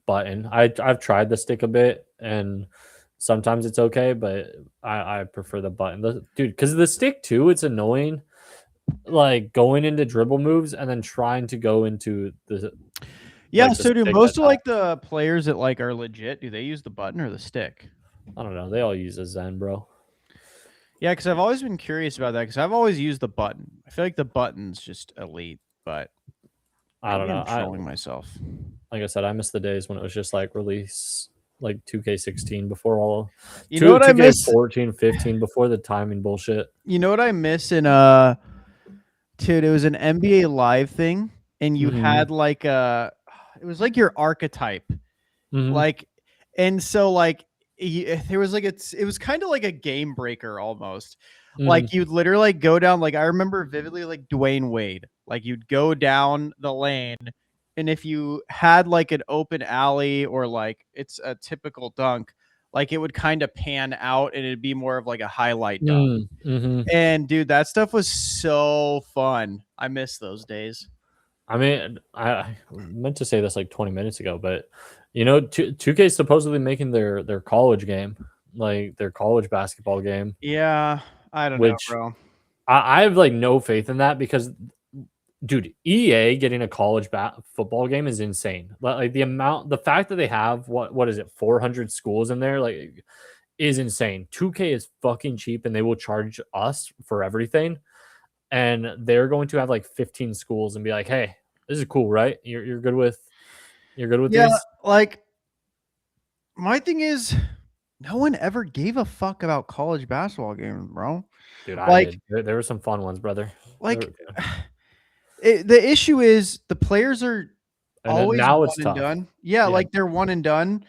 Button. I've tried the stick a bit, and sometimes it's okay, but I prefer the button. Dude, because the stick too, it's annoying. Like going into dribble moves and then trying to go into the Yeah, like the so do stick most of attack. like the players that like are legit, do they use the button or the stick? I don't know. They all use a Zen, bro. Yeah, because I've always been curious about that, because I've always used the button. I feel like the button's just elite, but I don't maybe know. I'm trolling myself. like I said, I miss the days when it was just like release like 2K16 before all You know what I miss? 2K14, 15 before the timing bullshit. You know what I miss in dude, it was an NBA Live thing, and you Mm-hmm. had like it was like your archetype, Mm-hmm. like, and so like there was like it was kind of like a game breaker almost. Mm-hmm. Like you'd literally like go down, like I remember vividly like Dwayne Wade, like you'd go down the lane, and if you had like an open alley or like it's a typical dunk, like it would kind of pan out and it'd be more of like a highlight dunk. Mm-hmm. And dude, that stuff was so fun. I miss those days. I mean, I meant to say this like 20 minutes ago, but you know, 2K is supposedly making their college game, like their college basketball game, Yeah, I don't know, which bro. I have like no faith in that because, dude, EA getting a college football game is insane. Like the fact that they have what is it, 400 schools in there, like, is insane. 2K is fucking cheap, and they will charge us for everything. And they're going to have like 15 schools and be like, "Hey, this is cool, right? You're good with Yeah, these?" like my thing is no one ever gave a fuck about college basketball games, bro. Dude, I Like did. There were some fun ones, brother. like the issue is the players are And always now one it's and tough. done. Yeah, Yeah. like they're one and done.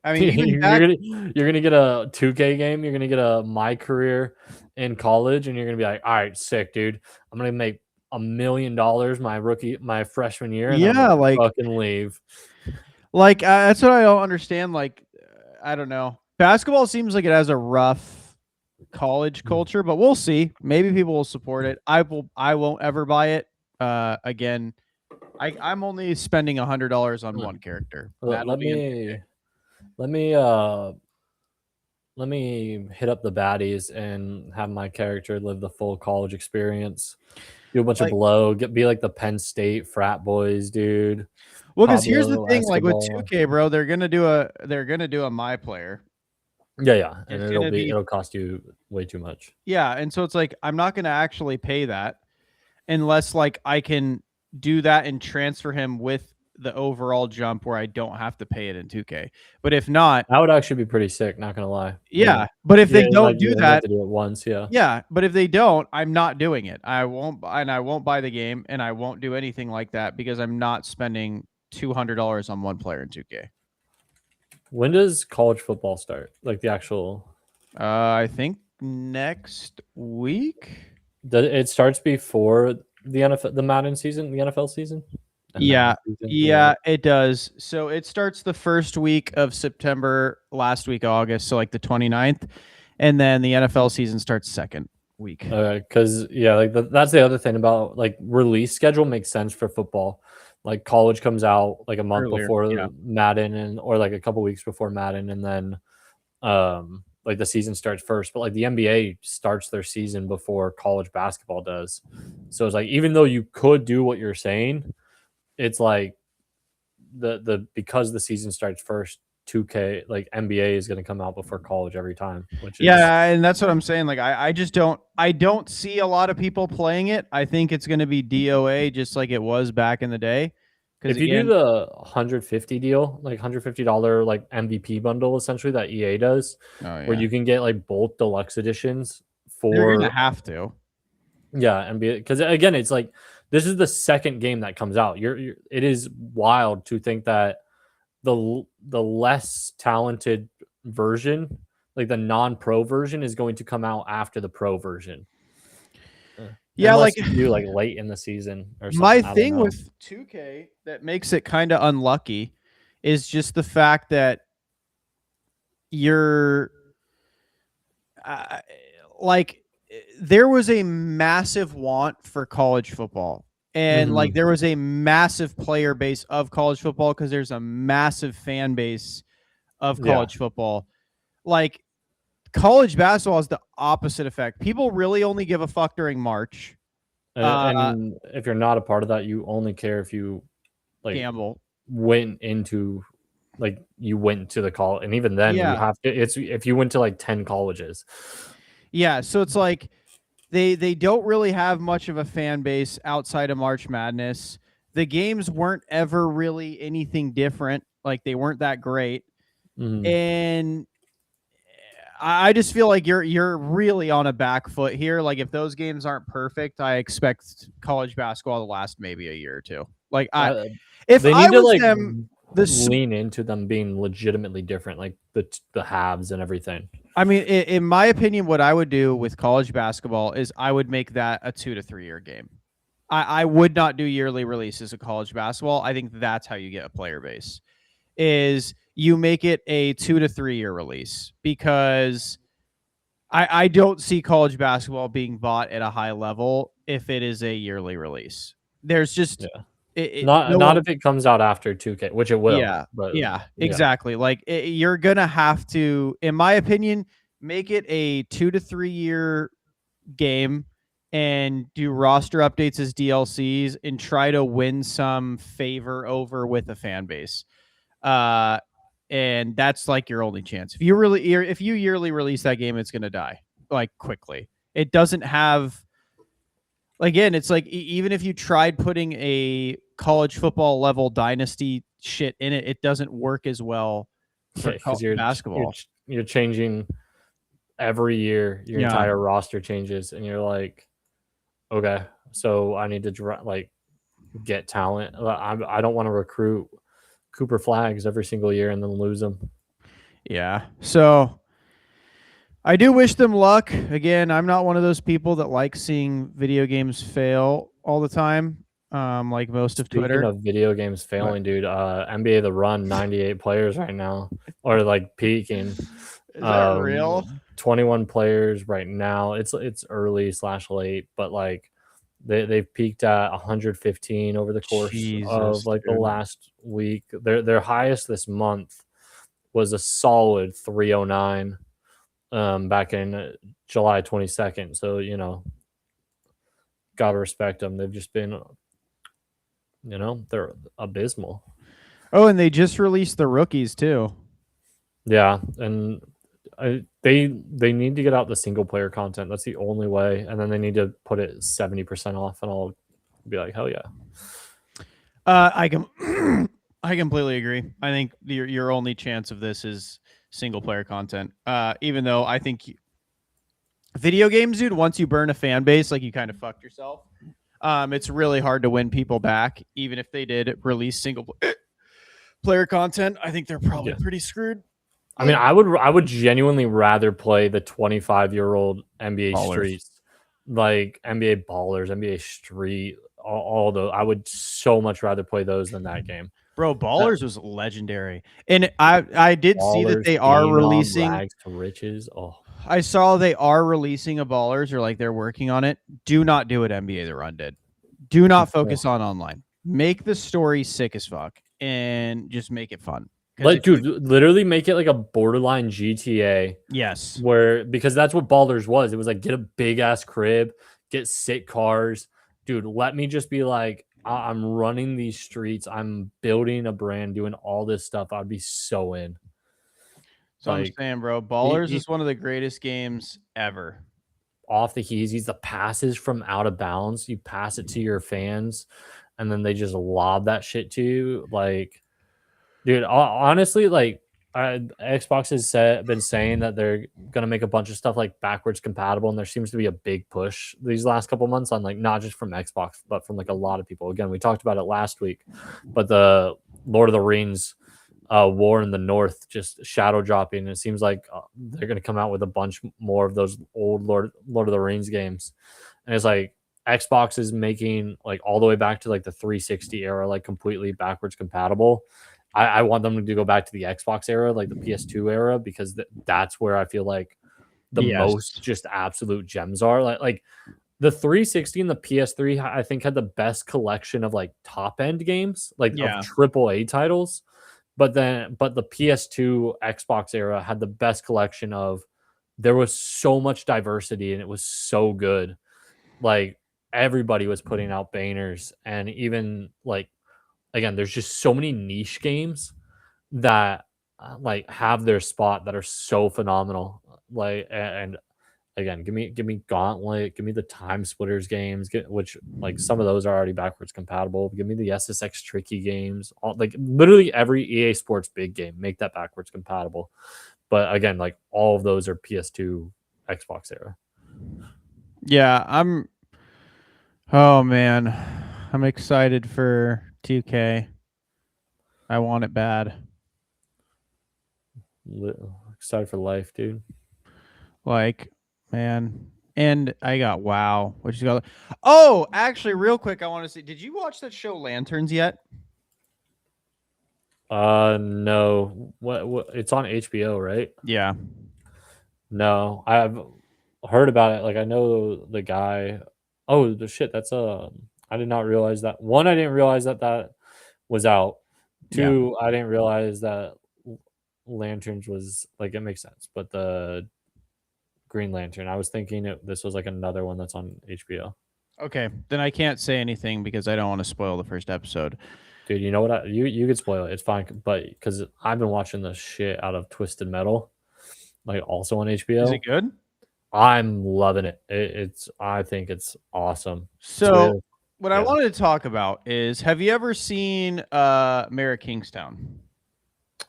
I mean, even you're back gonna you're gonna get a 2K game. You're gonna get a my career in college, and you're gonna be like, "All right, sick, dude. I'm gonna make $1 million my freshman year, and then I'm gonna yeah, fucking leave." that's what I don't understand. Like, I don't know. Basketball seems like it has a rough college culture, but we'll see. Maybe people will support it. I won't ever buy it. Again, I'm only spending $100 on one character. Let That'll let be in me let me uh let me hit up the baddies and have my character live the full college experience. Do a bunch of like blow, be like the Penn State frat boys, dude. well, because here's the Pablo thing, like with Escobar. 2K, bro, they're gonna do a my player. Yeah, yeah, and It's gonna be it'll cost you way too much. yeah, and so it's like I'm not gonna actually pay that unless like I can do that and transfer him with the overall jump where I don't have to pay it in 2K. But if not, That would actually be pretty sick, not gonna lie. yeah. But if they Yeah, like don't you do only have that, to do it once, yeah. yeah. But if they don't, I'm not doing it. I won't buy the game, and I won't do anything like that because I'm not spending $200 on one player in 2K. When does college football start? Like the actual I think next week. it starts before the NFL, the Madden season, the NFL season? The Yeah. Madden season, yeah. Yeah, it does. So it starts the first week of September, last week August, so like the 29th, and then the NFL season starts second week. Because yeah, like that's the other thing about like release schedule makes sense for football. Like college comes out like a month Earlier. before Yeah. Madden and or like a couple weeks before Madden, and then like the season starts first. But like the NBA starts their season before college basketball does. So it's like even though you could do what you're saying, it's like the because the season starts first, 2K like NBA is going to come out before college every time, which is Yeah, and that's what I'm saying. Like I just don't see a lot of people playing it. I think it's gonna be DOA just like it was back in the day. Because if you do again, the 150 deal, like $150 like MVP bundle essentially that EA does, oh where yeah. you can get like both deluxe editions They're gonna for have to. yeah, NBA because again, it's like this is the second game that comes out. It is wild to think that the less talented version, like the non-pro version, is going to come out after the pro version. Yeah, like Unless you do like late in the season or my something. I don't thing know. with 2K that makes it kind of unlucky is just the fact that you're uh, like there was a massive want for college football, and like Mhm. there was a massive player base of college football because there's a massive fan base of Yeah. college football. Like college basketball has the opposite effect. People really only give a fuck during March. And if you're not a part of that, you only care if you like Gamble. went into like you went to the college, and even then you Yeah. have to. It's if you went to like 10 colleges. Yeah. So it's like they don't really have much of a fan base outside of March Madness. the games weren't ever really anything different. Like they weren't that great. Mhm. And I just feel like you're really on a back foot here. Like if those games aren't perfect, I expect college basketball to last maybe a year or two. Like Uh, if they I need to was like them, the lean into them being legitimately different, like the halves and everything. I mean, in my opinion, what I would do with college basketball is I would make that a 2 to 3 year game. I would not do yearly releases of college basketball. I think that's how you get a player base. Is you make it a 2 to 3 year release because I don't see college basketball being bought at a high level if it is a yearly release. There's just Yeah. no Not one. if it comes out after 2K, which it will, Yeah, but yeah, yeah. exactly. Like you're gonna have to, in my opinion, make it a 2 to 3 year game and do roster updates as DLCs and try to win some favor over with the fan base. Uh, and that's like your only chance. If you yearly release that game, it's gonna die like quickly. It doesn't have. Again, it's like even if you tried putting a college football level dynasty shit in it, it doesn't work as well for Yeah, because basketball. you're changing every year. Your Yeah, entire roster changes, and you're like, okay, so I need to like get talent. I don't want to recruit Cooper Flags every single year and then lose them. yeah. So I do wish them luck. Again, I'm not one of those people that like seeing video games fail all the time, like most of Speaking Twitter. of video games But failing, dude, NBA The Run, 98 players right now, or like peaking. is that real? 21 players right now. It's early slash late, but like they've peaked at 115 over the course of Jesus, like the dude. last week. Their highest this month was a solid 309 back in July 22nd. So, gotta respect them. They've just been, they're abysmal. Oh, and they just released the rookies too. Yeah, and they need to get out the single player content. That's the only way, and then they need to put it 70% off, and I'll be like, hell yeah. I can, I completely agree. I think your only chance of this is single player content. Even though I think video games, dude, once you burn a fan base, like you kind of fucked yourself. It's really hard to win people back, even if they did release single player content. I think they're probably Yeah, pretty screwed. I mean, I would genuinely rather play the 25-year-old NBA Ballers. Streets, like NBA Ballers, NBA Street, all those. I would so much rather play those than that game. Bro, Uh, Ballers was legendary. And I did see that Ballers, they are Phenom, releasing. Rags to Riches. Oh, I saw they are releasing a Ballers, or like they're working on it. Do not do what NBA The Run did. Do not focus on online. Make the story sick as fuck and just make it fun. Because like, if you, dude, literally make it like a borderline GTA yes, where because that's what Ballers was. It was like get a big ass crib, get sick cars. Dude, let me just be like, I'm running these streets, I'm building a brand, doing all this stuff. I'd be so in. so I'm Like saying, bro, you, Ballers you is one of the greatest games ever. off the heezies, the passes from out of bounds, you pass it to your fans, and then they just lob that shit to you. Like, dude, honestly, like Xbox has been saying that they're gonna make a bunch of stuff like backwards compatible, and there seems to be a big push these last couple months on like not just from Xbox, but from like a lot of people. Again, we talked about it last week, but the Lord of the Rings War in the North just shadow dropping. And it seems like they're gonna come out with a bunch more of those old Lord of the Rings games, and it's like Xbox is making like all the way back to like the 360 era, like completely backwards compatible. I want them to go back to the Xbox era, like the PS2 era, because that's where I feel like the most Yes. just absolute gems are. Like the 360 and the PS3, I think had the best collection of like top end games, like of Yeah. AAA titles. But the PS2 Xbox era had the best collection of. There was so much diversity and it was so good. Like everybody was putting out bangers, and even like again, there's just so many niche games that like have their spot that are so phenomenal. Like and again, give me Gauntlet, give me the Time Splitters games, which like some of those are already backwards compatible. Give me the SSX Tricky games, like literally every EA Sports big game, make that backwards compatible. But again, like all of those are PS2, Xbox era. Yeah, oh man, I'm excited for 2K. I want it bad. Excited for life, dude. Like, man. And I got WoW, which is got. Oh, actually, real quick, I want to see. Did you watch that show Lanterns yet? No. What? It's on HBO, right? Yeah. No, I've heard about it. Like I know the guy. Oh, the shit. That's I did not realize that. One, I didn't realize that that was out. Yeah. Two, I didn't realize that Lanterns was like it makes sense, but the Green Lantern, I was thinking this was like another one that's on HBO. Okay, then I can't say anything because I don't want to spoil the first episode. Dude, you know what? You could spoil it. It's fine, but because I've been watching the shit out of Twisted Metal, like also on HBO. Is it good? I'm loving it. It's I think it's awesome. So, what I yeah. wanted to talk about is, have you ever seen Mayor of Kingstown?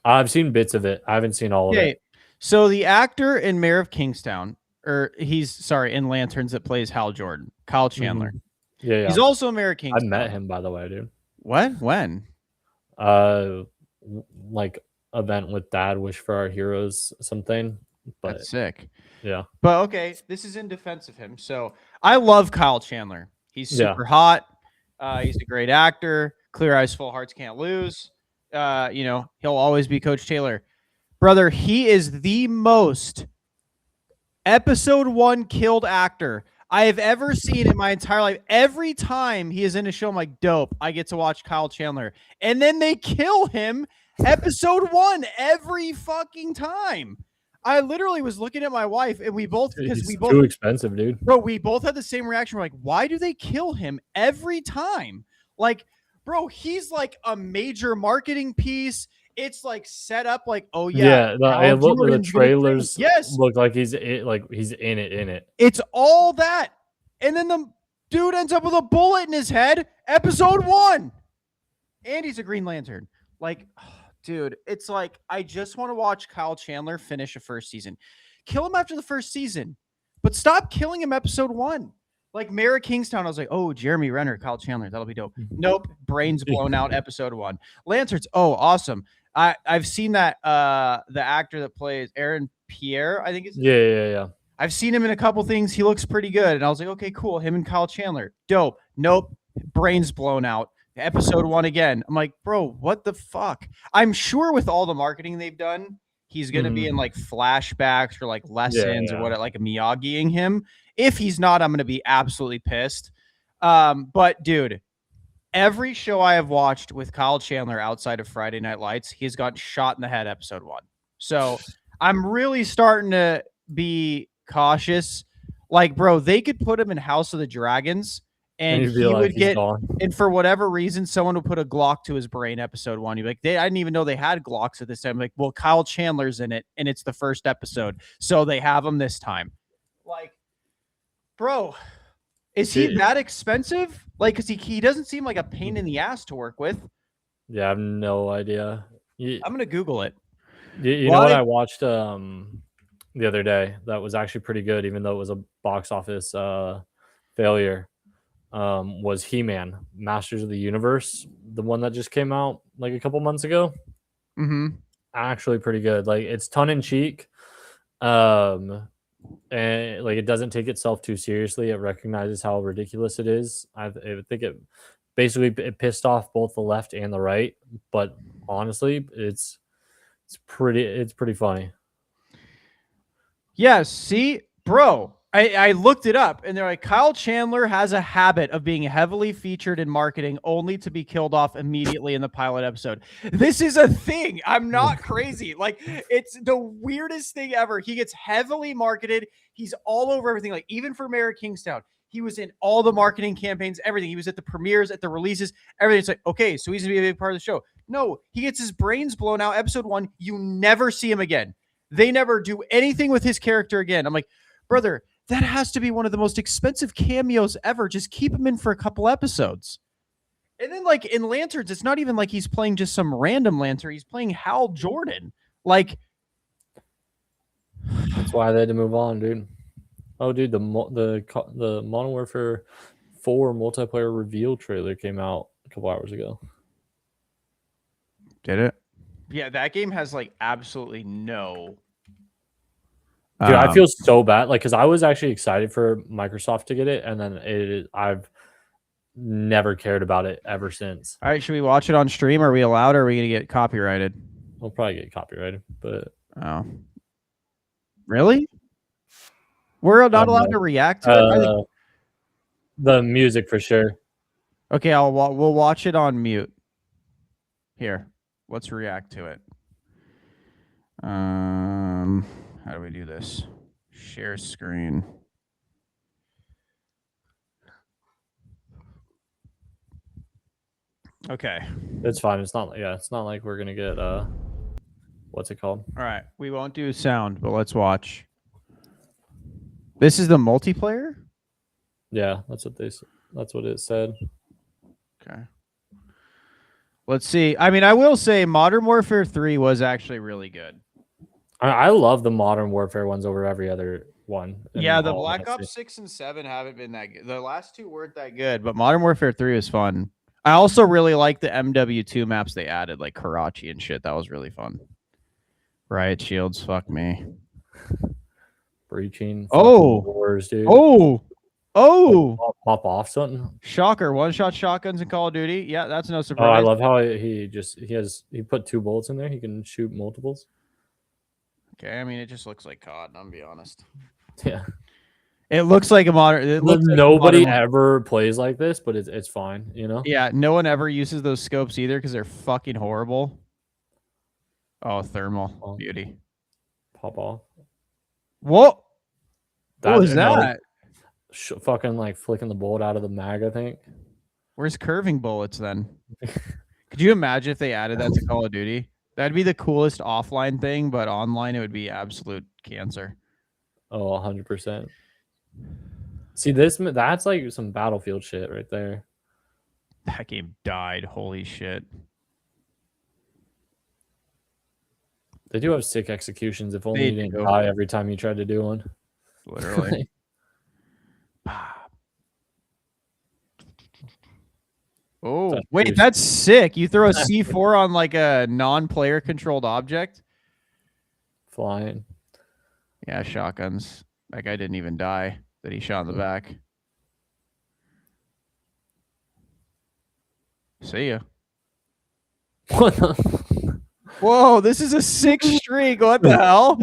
I've seen bits of it. I haven't seen all of it. So the actor in Mayor of Kingstown, or he's sorry, in Lanterns that plays Hal Jordan, Kyle Chandler. Yeah, He's also Mayor of I Kingstown. met him, by the way, dude. What? When? Like event with Dad, Wish for Our Heroes, something. But That's sick. yeah. But okay, this is in defense of him. So I love Kyle Chandler. He's super hot. He's a great actor. Clear Eyes, Full Hearts Can't Lose. You know, he'll always be Coach Taylor. Brother, he is the most episode 1 killed actor I have ever seen in my entire life. Every time he is in a show, I'm like, dope, I get to watch Kyle Chandler. And then they kill him episode 1 every fucking time. I literally was looking at my wife, and we both, because we both too expensive, dude. Bro, we both had the same reaction. We're like, why do they kill him every time? Like, bro, he's like a major marketing piece. It's like set up like, oh yeah, the trailers yes, look like he's in it. It's all that, and then the dude ends up with a bullet in his head. Episode 1, and he's a Green Lantern. Like, dude, it's like I just want to watch Kyle Chandler finish a first season. Kill him after the first season, but stop killing him episode 1. Like Mayor of Kingstown, I was like, oh, Jeremy Renner, Kyle Chandler, that'll be dope. Nope, brains blown out episode 1. Lanterns, oh, awesome. I've seen that the actor that plays Aaron Pierre, I think it's yeah. I've seen him in a couple things. He looks pretty good, and I was like, okay, cool. Him and Kyle Chandler, dope. Nope, brains blown out. Episode 1 again. I'm like, bro, what the fuck? I'm sure with all the marketing they've done, he's gonna be in like flashbacks or like lessons or what, like Miyagi-ing him. If he's not, I'm gonna be absolutely pissed. But dude, every show I have watched with Kyle Chandler outside of Friday Night Lights, he's gotten shot in the head episode 1. So I'm really starting to be cautious. Like, bro, they could put him in House of the Dragons and he would get gone. And for whatever reason, someone would put a Glock to his brain episode 1. You'd be like, I didn't even know they had Glocks at this time. Like, well, Kyle Chandler's in it, and it's the first episode. So they have him this time. Like, bro, is he that expensive? Like, because he doesn't seem like a pain in the ass to work with. Yeah, I have no idea. I'm going to Google it. You know what I watched the other day that was actually pretty good, even though it was a box office failure, was He-Man, Masters of the Universe, the one that just came out like a couple months ago. Actually pretty good. Like, it's tongue-in-cheek. And like it doesn't take itself too seriously. It recognizes how ridiculous it is. I think it basically it pissed off both the left and the right, but honestly, it's pretty funny. Yeah, see, bro, I looked it up, and they're like, Kyle Chandler has a habit of being heavily featured in marketing only to be killed off immediately in the pilot episode. This is a thing. I'm not crazy. Like, it's the weirdest thing ever. He gets heavily marketed. He's all over everything. Like, even for Mayor of Kingstown, he was in all the marketing campaigns, everything. He was at the premieres, at the releases, everything. It's like, okay, so he's going to be a big part of the show. No, he gets his brains blown out. Episode 1, you never see him again. They never do anything with his character again. I'm like, brother, That has to be one of the most expensive cameos ever. Just keep him in for a couple episodes. And then, like, in Lanterns, it's not even like he's playing just some random Lantern. He's playing Hal Jordan. Like, That's why they had to move on, dude. Oh, dude, the Modern Warfare 4 multiplayer reveal trailer came out a couple hours ago. did it? Yeah, that game has like absolutely no. Dude, I feel so bad, like, because I was actually excited for Microsoft to get it, and then I've never cared about it ever since. All right, should we watch it on stream? Are we allowed, or are we gonna get copyrighted? We'll probably get copyrighted, but Oh, really? We're not allowed to react to it. The music for sure. Okay, we'll watch it on mute. Here, let's react to it. How do we do this? Share screen. Okay. It's fine. It's not. Yeah, it's not like we're gonna get what's it called? All right, we won't do sound, but let's watch. This is the multiplayer? Yeah, that's what it said. Okay. Let's see. I mean, I will say Modern Warfare 3 was actually really good. I love the Modern Warfare ones over every other one. Yeah, the Black Ops 6 and 7 haven't been that good. The last two weren't that good, but Modern Warfare 3 was fun. I also really like the MW2 maps they added, like Karachi and shit. That was really fun. Riot Shields, fuck me. Breaching. Oh, wars, dude. Oh, pop off something. Shocker! One-shot shotguns in Call of Duty. Yeah, that's no surprise. Oh, I love how he put 2 bullets in there. He can shoot multiples. Okay, I mean it just looks like COD. I'm gonna be honest. Yeah, it looks like a modern. Nobody ever plays like this, but it's fine, you know. Yeah, no one ever uses those scopes either because they're fucking horrible. Oh, thermal beauty. Pop off. What? What was that? Fucking like flicking the bullet out of the mag, I think. Where's curving bullets then? Could you imagine if they added that to Call of Duty? That'd be the coolest offline thing, but online it would be absolute cancer. Oh, 100%. See, that's like some Battlefield shit right there. That game died. Holy shit. They do have sick executions. If only you didn't die every time you tried to do one. Literally. Oh, wait, that's sick. You throw a C4 on like a non-player controlled object? Flying. Yeah, shotguns. That guy didn't even die that he shot in the back. See ya. What the? Whoa, this is a 6 streak. What the hell?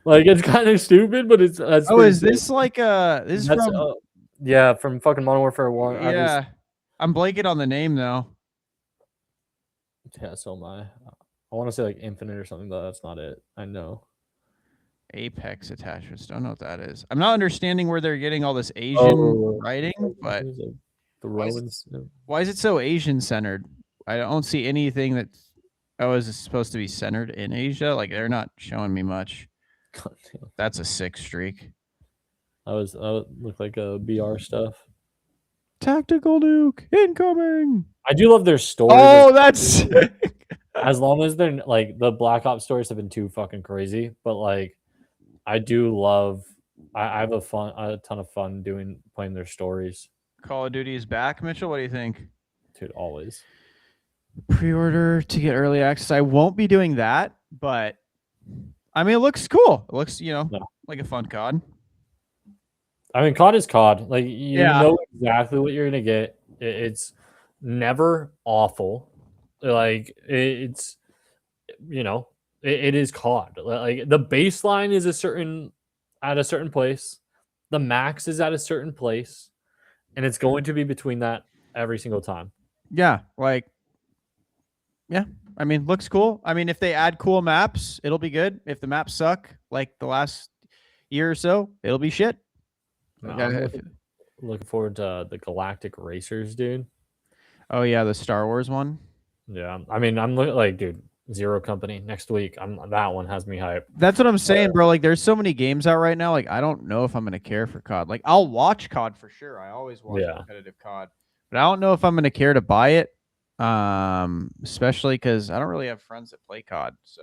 Like, it's kind of stupid, but it's is this like this is from yeah, from fucking Modern Warfare 1. Yeah. I'm blanking on the name though. Yeah, so am I. I want to say like Infinite or something, but that's not it. I know. Apex attachments. Don't know what that is. I'm not understanding where they're getting all this Asian writing, but why is it so Asian centered? I don't see anything that is supposed to be centered in Asia. Like they're not showing me much. That's a 6 streak. That look like a BR stuff. Tactical nuke incoming. I do love their stories. Oh, that's sick. As long as they're like the Black Ops stories have been too fucking crazy, but like I do love. I have a ton of fun playing their stories. Call of Duty is back, Mitchell. What do you think? Dude, always. Pre-order to get early access. I won't be doing that, but I mean, it looks cool. It looks, like a fun COD. I mean, COD is COD. Like, you know exactly what you're going to get. It's never awful. Like, it's, it is COD. Like, the baseline is at a certain place. The max is at a certain place. And it's going to be between that every single time. Yeah. I mean, looks cool. I mean, if they add cool maps, it'll be good. If the maps suck, like the last year or so, it'll be shit. Looking forward to the Galactic Racers, dude. Oh yeah, the Star Wars one. Yeah, I mean, I'm looking like, dude, Zero Company next week. That one has me hyped. That's what I'm saying, bro. Like, there's so many games out right now. Like, I don't know if I'm gonna care for COD. Like, I'll watch COD for sure. I always watch Yeah. competitive COD, but I don't know if I'm gonna care to buy it. Especially because I don't really have friends that play COD. So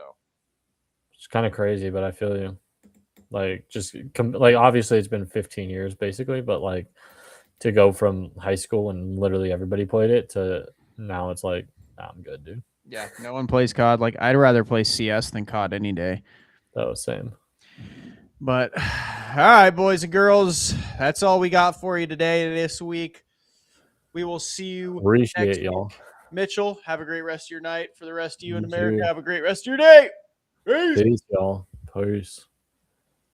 It's kind of crazy, but I feel you. Like, just like obviously it's been 15 years basically, but like to go from high school and literally everybody played it to now it's like, nah, I'm good, dude. yeah, no one plays COD. Like, I'd rather play CS than COD any day. That was same. But all right, boys and girls, that's all we got for you today this week. We will see you Appreciate next y'all. week. Mitchell, have a great rest of your night. For the rest of you in You America, too. have a great rest of your day. Peace. Peace, y'all. Peace.